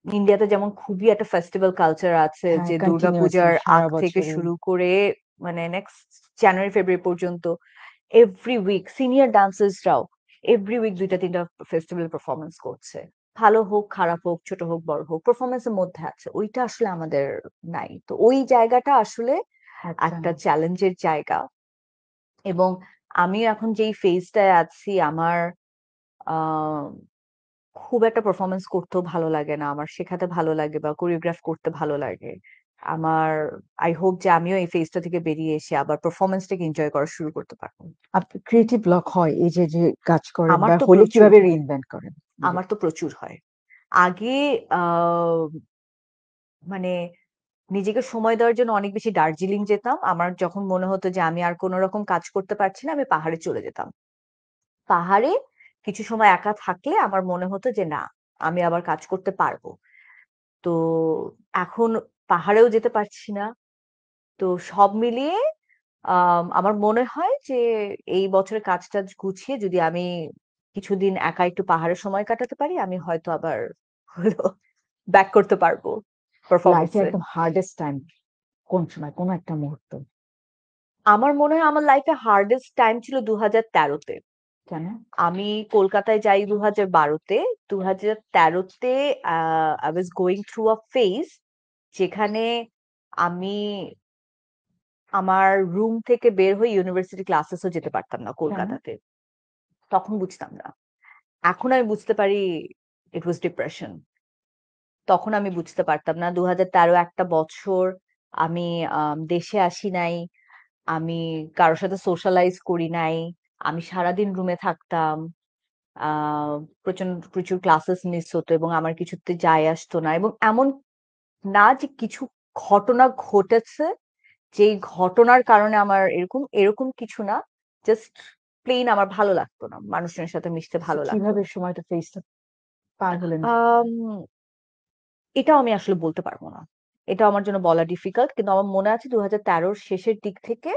ইন্ডিয়াতে যেমন খুবই একটা ফেস্টিভ্যাল কালচার আছে, হ্যাঁ, যে কন্টিনিউয়াসলি দুর্গাপূজার সারা আগ থেকে বছরই। শুরু করে মানে নেক্সট জানুয়ারি ফেব্রুয়ারি পর্যন্ত এভরি উইক সিনিয়র ডান্সার্সরাও এভরি উইক ২টা ৩টা ফেস্টিভ্যাল পারফরমেন্স করছে। ভালো হোক খারাপ হোক ছোট হোক বড় হোক, পারফরমেন্স এর মধ্যে আছে, ওইটা আসলে আমাদের নাই। তো ওই জায়গাটা আসলে আচ্ছা। একটা চ্যালেঞ্জের জায়গা। এবং আমি এখন যেই ফেজটায় আছি, আমার আহ খুব একটা পারফরমেন্স করতেও ভালো লাগে না, আমার শেখাতে ভালো লাগে বা কোরিওগ্রাফ করতে ভালো লাগে আমার। আই হোপ যে আমিও এই ফেজটা থেকে বেরিয়ে এসে আবার পারফরমেন্সটাকে এনজয় করা শুরু করতে পারবো। আপনার ক্রিয়েটিভ ব্লক হয় এই যে যে কাজ করেন আমার বা তো হলে প্রচুর কিভাবে হয়, রিইনভেন্ট করেন আমার নিজেকে? তো প্রচুর হয়। আগে আহ মানে নিজেকে সময় দেওয়ার জন্য অনেক বেশি দার্জিলিং যেতাম। আমার যখন মনে হতো যে আমি আর কোন রকম কাজ করতে পারছি না, আমি পাহাড়ে চলে যেতাম। পাহাড়ে কিছু সময় একা থাকলে আমার মনে হতো যে না, আমি আবার কাজ করতে পারবো। তো এখন পাহাড়েও যেতে পারছি না। তো সব মিলিয়ে আমার মনে হয় যে এই বছরের কাজ-টাজ গুছিয়ে যদি আমি কিছুদিন একা একটু পাহাড়ে সময় কাটাতে পারি, আমি হয়তো আবার হলো ব্যাক করতে পারবো লাইফে পারফরম্যান্সে। একদম হার্ডেস্ট টাইম কোন সময়, কোন একটা মুহূর্ত? আমার মনে হয় আমার লাইফে হার্ডেস্ট টাইম ছিল 2013-তে। কেন? আমি কলকাতায় যাই 2012-তে। 2013-তে I was going through a phase, যেখানে আমি আমার রুম থেকে বের হয়ে ইউনিভার্সিটি ক্লাসেসও যেতে পারতাম না কেন? কলকাতাতে। তখন বুঝতাম না। এখন আমি বুঝতে পারি ইট ওয়াজ ডিপ্রেশন। তখন আমি বুঝতে পারতাম না। 2013 একটা বছর আমি দেশে আসি নাই। আমি কারো সাথে সোশ্যালাইজ করি নাই। আমি সারাদিন রুমে থাকতাম। আহ প্রচুর ক্লাসেস মিস হতো এবং আমার কিছুতে যায় আসতো না, এবং এমন না যে কিছু ঘটনা ঘটেছে যেই ঘটনার কারণে আমার এরকম এরকম কিছু না, জাস্ট প্লেন আমার ভালো লাগতো না, মানুষজনের সাথে মিশতে তো ভালো লাগতো কিভাবে না। সময়টা ফেসটা পার হলেন? আম, এটাও আমি আসলে বলতে পারবো না, এটা আমার জন্য বলা ডিফিকাল্ট, কিন্তু আমার মনে আছে 2013 শেষের দিক থেকে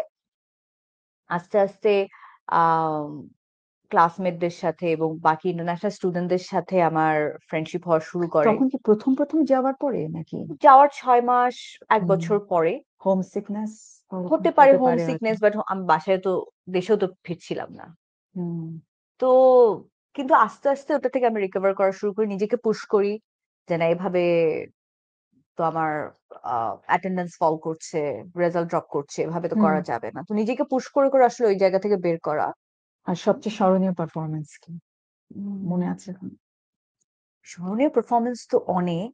আস্তে আস্তে আম, ক্লাসমেটদের সাথে এবং বাকি ইন্টারন্যাশনাল স্টুডেন্টদের সাথে আমার ফ্রেন্ডশিপ হওয়া শুরু করে। তখন কি প্রথম যাওয়ার পরে নাকি? যাওয়ার 6 মাস 1 বছর পরে হোম সিকনেস ওরকম হতে পারে হতে হোম পারে হয়তো। সিকনেস, বাট আমি বাসায় তো, দেশেও তো ফিরছিলাম না। হুম। তো কিন্তু আস্তে আস্তে ওটা থেকে আমি রিকভার করা শুরু করি, নিজেকে পুশ করি যে না, এভাবে তো আমার অ্যাটেন্ডেন্স ফল করছে, রেজাল্ট ড্রপ করছে, এভাবে তো হুম। করা যাবে না। তো নিজেকে পুশ করে করে আসলে ওই জায়গা থেকে বের করা। আর সবচেয়ে স্মরণীয় পারফরমেন্স কি মনে উম, আছে এখন? স্মরণীয় পারফরমেন্স তো অনেক।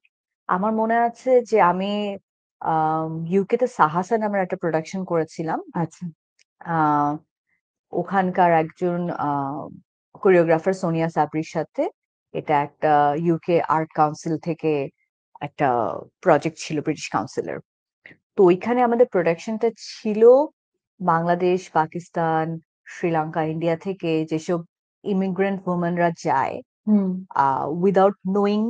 আমার মনে আছে যে আমি ইউকে তে সাহাসা নামের একটা প্রোডাকশন করেছিলাম। আচ্ছা। আহ ওখানকার একজন কোরিওগ্রাফার সোনিয়া সাবরির সাথে। এটা একটা ইউকে আর্ট কাউন্সিল থেকে একটা প্রজেক্ট ছিল, ব্রিটিশ কাউন্সিলের। তো ওইখানে আমাদের প্রোডাকশনটা ছিল বাংলাদেশ, পাকিস্তান, শ্রীলঙ্কা, ইন্ডিয়া থেকে যেসব ইমিগ্রেন্ট ওমেনরা যায় হুম। উইদাউট নোয়িং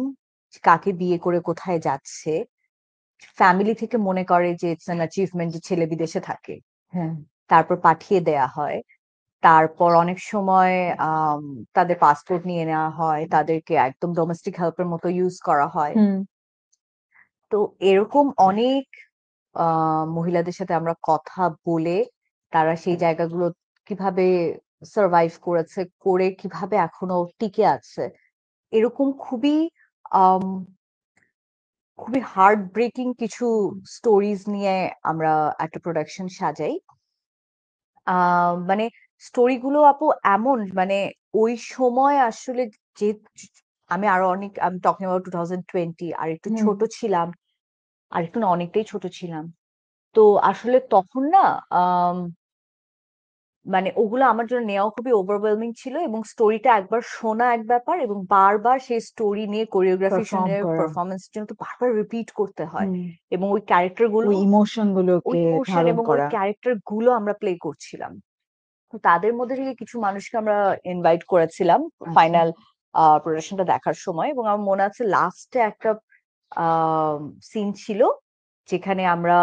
কাকে বিয়ে করে কোথায় যাচ্ছে, ফ্যামিলি থেকে মনে করে যে ইটস অ্যান অ্যাচিভমেন্ট যে ছেলে বিদেশে থাকে, হ্যাঁ। তারপর পাঠিয়ে দেয়া হয়। তারপর অনেক সময় আম, তাদের পাসপোর্ট নিয়ে নেওয়া হয়, তাদেরকে একদম ডোমেস্টিক হেল্পের মতো ইউজ করা হয়। হুম। তো এরকম অনেক মহিলাদের সাথে আমরা কথা বলে তারা সেই জায়গাগুলো কিভাবে সার্ভাইভ করেছে, করে কিভাবে এখনো টিকে আছে, এরকম আম, খুবই হার্ট ব্রেকিং কিছু স্টোরিজ নিয়ে আমরা একটা প্রোডাকশন সাজাই। মানে স্টোরিগুলো আপু এমন, মানে ওই সময় আসলে যে আমি আরো অনেক, আমি টকিং অ্যাবাউট 2020, আর একটু হুম। ছোট ছিলাম, আর একটু না অনেকটাই ছোট ছিলাম। তো আসলে তখন না আম, মানে ওগুলো আমার জন্য নেওয়া খুবই ওভারওয়েলমিং ছিল, এবং স্টোরিটা একবার শোনা এক ব্যাপার, এবং বারবার সেই স্টোরি নিয়ে কোরিওগ্রাফি পারফর্ম শুনে করা। পারফরমেন্স জন্য তো বারবার রিপিট করতে হয়, হুম। এবং ওই ক্যারেক্টার গুলো, ওই ইমোশন ওই গুলোকে ইমোশন ধারণ এবং ওই করা। ক্যারেক্টার গুলো আমরা প্লে করছিলাম। তো তাদের মধ্যে থেকে কিছু মানুষকে আমরা ইনভাইট করেছিলাম আচ্ছা। ফাইনাল প্রদর্শনটা দেখার সময়, এবং আমার মনে আছে লাস্টে একটা সিন ছিল যেখানে আমরা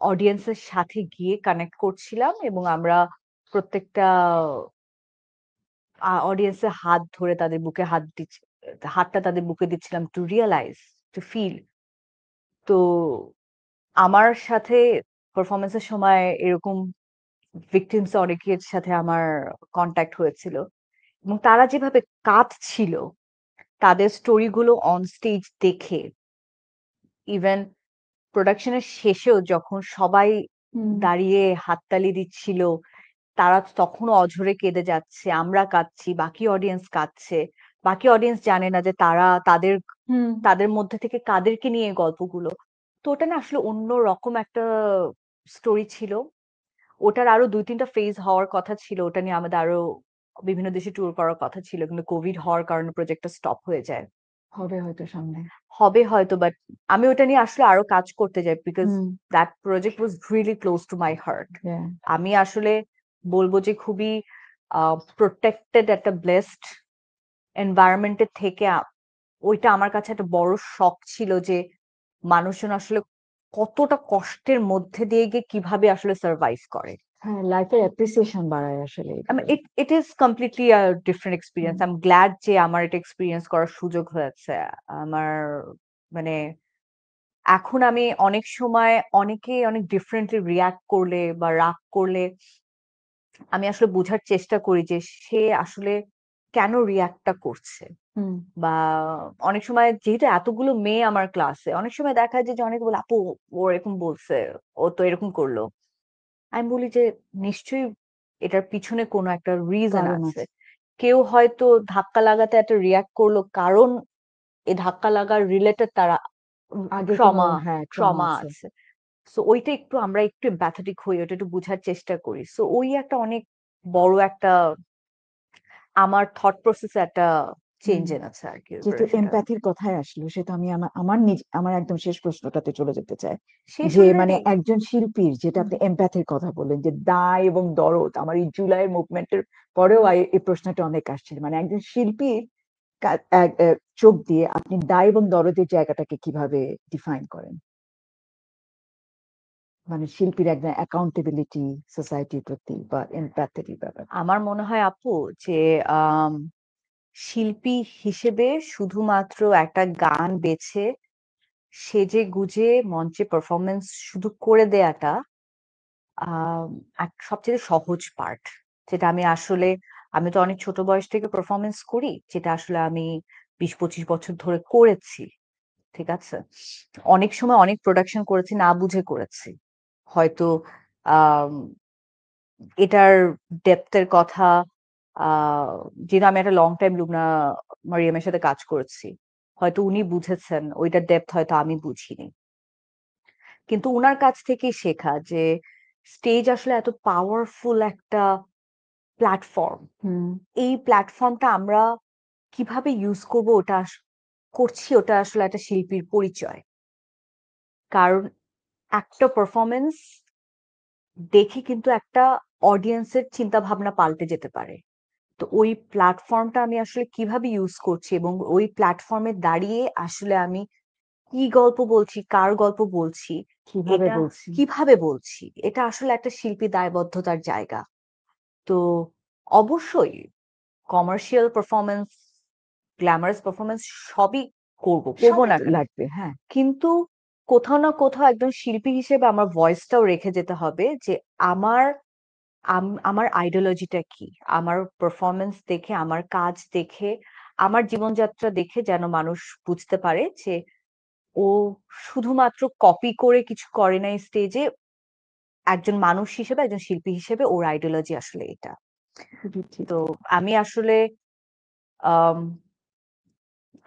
অডিয়েন্সের সাথে গিয়ে কানেক্ট করছিলাম, এবং আমরা প্রত্যেকটা অডিয়েন্সের হাত ধরে তাদের বুকে হাত দিচ্ছি, হাতটা তাদের বুকে দিচ্ছিলাম টু রিয়েলাইজ, টু ফিল। তো আমার সাথে পারফরমেন্সের সময় এরকম ভিকটিমস অনেকের সাথে আমার কন্ট্যাক্ট হয়েছিল, এবং তারা যেভাবে কাঁদছিল তাদের স্টোরি গুলো অন স্টেজ দেখে, ইভেন প্রোডাকশনের শেষেও যখন সবাই হুম। দাঁড়িয়ে হাততালি দিচ্ছিল, তারা তখনও অঝরে কেঁদে যাচ্ছে, আমরা কাঁদছি, বাকি অডিয়েন্স কাঁদছে। বাকি অডিয়েন্স জানে না যে তারা তাদের হুম। তাদের মধ্যে থেকে কাদেরকে নিয়ে এই গল্পগুলো। তো ওটা না আসলে অন্য রকম একটা স্টোরি ছিল। ওটার আরো 2-3টা ফেজ হওয়ার কথা ছিল, ওটা নিয়ে আমাদের আরো বিভিন্ন দেশে ট্যুর করার কথা ছিল, কিন্তু কোভিড হওয়ার কারণে প্রজেক্টটা স্টপ হয়ে যায়। হবে হয়তো সামনে। হবে হয়তো, বাট আমি ওটা নিয়ে আসলে আরো কাজ করতে চাই, because hmm. That project was really close to my heart. হ্যাঁ। আমি আসলে বলবো যে খুবই প্রোটেক্টেড একটা ব্লেসড এনভায়রনমেন্টের থেকে ওইটা আমার কাছে একটা বড় শখ ছিল যে মানুষজন আসলে কতটা কষ্টের মধ্যে দিয়ে গিয়ে কিভাবে আসলে সার্ভাইভ করে। হ্যাঁ, লাইফের অ্যাপ্রিসিয়েশন বাড়ায় আসলে I mean, এগুলো। it is completely a different hmm. experience. I'm glad যে আমার এটা এক্সপিরিয়েন্স করার সুযোগ হয়েছে। আমার মানে এখন আমি অনেক সময় অনেকে অনেক ডিফারেন্টলি রিয়াক্ট করলে বা রাগ করলে আমি আসলে বোঝার চেষ্টা করি যে সে আসলে কেন রিয়াক্টটা করছে। হুম। বা অনেক সময় যেহেতু এতগুলো মেয়ে আমার ক্লাসে, অনেক সময় দেখা যায় যে অনেকে বলে আপু ও এরকম বলছে, ও তো এরকম করলো। আমি বলি যে নিশ্চয়ই এটার পিছনে কোনো একটা রিজন কারণ আছে। আছে। কেউ হয়তো ধাক্কা লাগাতে একটা রিয়াক্ট করলো, কারণ এই ধাক্কা লাগার রিলেটেড তারা আগে কোনো, ট্রমা হ্যাঁ, ট্রমা ট্রমা আছে। আছে। সো ওইটা একটু আমরা একটু এম্প্যাথেটিক হই, ওটা একটু বুঝার চেষ্টা করি। সো ওই একটা অনেক বড় একটা আমার থট প্রসেসে একটা চেঞ্জ হুম। এনেছে আর কি যেহেতু সেটা। এমপ্যাথির কথাই আসলো, সেটা আমি আমার একদম শেষ প্রশ্নটাতে চলে যেতে চাই। শেষ যে মানে অলরেডি? একজন শিল্পীর, যেটা আপনি এমপ্যাথির কথা বললেন, যে দায় এবং দরদ, আমার এই জুলাইয়ের মুভমেন্টের পরেও এই প্রশ্নটা অনেক আসছে। মানে একজন শিল্পীর চোখ দিয়ে আপনি দায় এবং দরদের জায়গাটাকে কিভাবে ডিফাইন করেন? মানে শিল্পীর একদম অ্যাকাউন্টেবিলিটি সোসাইটির প্রতি বা এমপ্যাথির ব্যাপার। আমার মনে হয় আপু যে আম শিল্পী হিসেবে শুধুমাত্র একটা গান বেছে সেজে গুজে মঞ্চে পারফরমেন্স শুধু করে দেয়াটা সবচেয়ে সহজ পার্ট, যেটা আমি তো অনেক ছোট বয়স থেকে পারফরমেন্স করি, যেটা আসলে আমি 20-25 বছর ধরে করেছি। ঠিক আছে, অনেক সময় অনেক প্রোডাকশন করেছি, না বুঝে করেছি হয়তো। আম, এটার ডেপথের কথা, যেহেতু আমি একটা লং টাইম লুবনা মারিয়ামের সাথে কাজ করেছি, হয়তো উনি বুঝেছেন ওইটার ডেপথ, হয়তো আমি বুঝিনি। কিন্তু উনার কাছ থেকেই শেখা যে স্টেজ আসলে এত পাওয়ারফুল একটা প্ল্যাটফর্ম। হুম। এই প্ল্যাটফর্মটা আমরা কিভাবে ইউজ করব, করছি, ওটা আসলে একটা শিল্পীর পরিচয়। কারণ একটা পারফরমেন্স দেখে কিন্তু একটা অডিয়েন্সের চিন্তা ভাবনা পাল্টে যেতে পারে। তো ওই প্ল্যাটফর্মটা আমি আসলে কিভাবে ইউজ করছি, এবং ওই প্ল্যাটফর্মে দাঁড়িয়ে আসলে আমি কি গল্প বলছি, কার গল্প বলছি, কিভাবে এটা বলছি? কিভাবে বলছি, এটা আসলে একটা শিল্পী দায়বদ্ধতার জায়গা। তো অবশ্যই কমার্শিয়াল পারফরমেন্স, গ্ল্যামারাস পারফরমেন্স সবই করবো সবই না তো কেন, লাগবে, হ্যাঁ। কিন্তু কোথাও না কোথাও একজন শিল্পী হিসেবে আমার ভয়েসটাও রেখে যেতে হবে যে আমার আমার আইডিওলজিটা কি, আমার পারফরমেন্স দেখে, আমার কাজ দেখে, আমার জীবনযাত্রা দেখে যেন মানুষ বুঝতে পারে যে ও শুধুমাত্র কপি করে কিছু করে নাই স্টেজে, একজন মানুষ হিসেবে, একজন শিল্পী হিসেবে ওর আইডিওলজি আসলে এটা। খুবই ঠিক। তো আমি আসলে আম,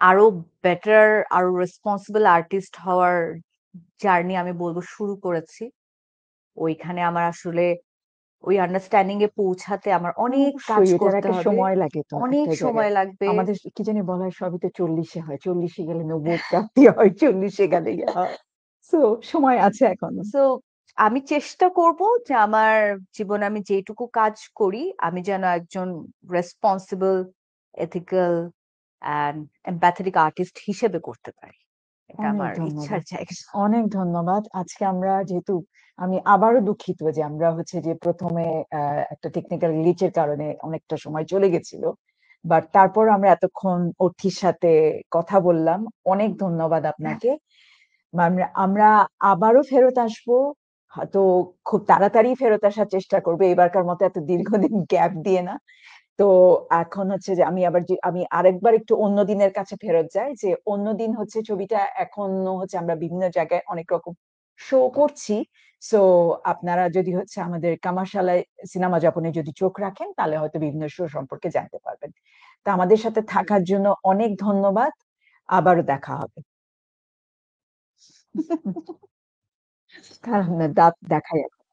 আরো বেটার, আরো রেসপন্সিবল আর্টিস্ট হওয়ার জার্নি আমি বলবো শুরু করেছি। ওইখানে আমার আসলে ওই আন্ডারস্ট্যান্ডিং এ পৌঁছাতে আমার অনেক কাজ অবশ্যই এটার করতে একটা হবে, সময় লাগে, তো অনেক একটা জায়গায়। সময় লাগবে। আমাদের কি জানি বলা হয়, সবই তো 40-এ হয়, 40-এ গেলে নবুয়ত প্রাপ্তি হয়, 40-এ গেলে ইয়ে হয়। সো সময় আছে এখনো। সো আমি চেষ্টা করব যে আমার জীবনে আমি যেটুকু কাজ করি, আমি যেন একজন responsible, ethical and empathetic artist হিসেবে করতে পারি। এটা অনেক আমার ইচ্ছার ধন্যবাদ। জায়গা। অনেক ধন্যবাদ। আজকে আমরা যেহেতু, আমি আবারও দুঃখিত যে আমরা হচ্ছে যে ১ম এ একটা টেকনিক্যাল গ্লিচ এর কারণে অনেকটা সময় চলে গেছিল। বাট তারপর আমরা এতক্ষণ অর্থীর সাথে কথা বললাম। অনেক ধন্যবাদ আপনাকে। আমরা আমরা আবারও ফেরত আসবো। হয়তো খুব তাড়াতাড়ি ফেরত আসার চেষ্টা করব। এবারকার মতো এত দীর্ঘদিন গ্যাপ দিয়ে না। তো এখন হচ্ছে যে আমি আরেকবার একটু অন্য দিনের কাছে ফেরত যাই, যে অন্য দিন হচ্ছে ছবিটা এখনো হচ্ছে আমরা বিভিন্ন জায়গায় অনেক রকম শো করছি। সো আপনারা যদি হচ্ছে আমাদের কামারশালায় সিনেমা যাপনে যদি চোখ রাখেন, তাহলে হয়তো বিভিন্ন শো সম্পর্কে জানতে পারবেন। তো আমাদের সাথে থাকার জন্য অনেক ধন্যবাদ। আবারও দেখা হবে। কারণ দাঁত দেখাই এখন।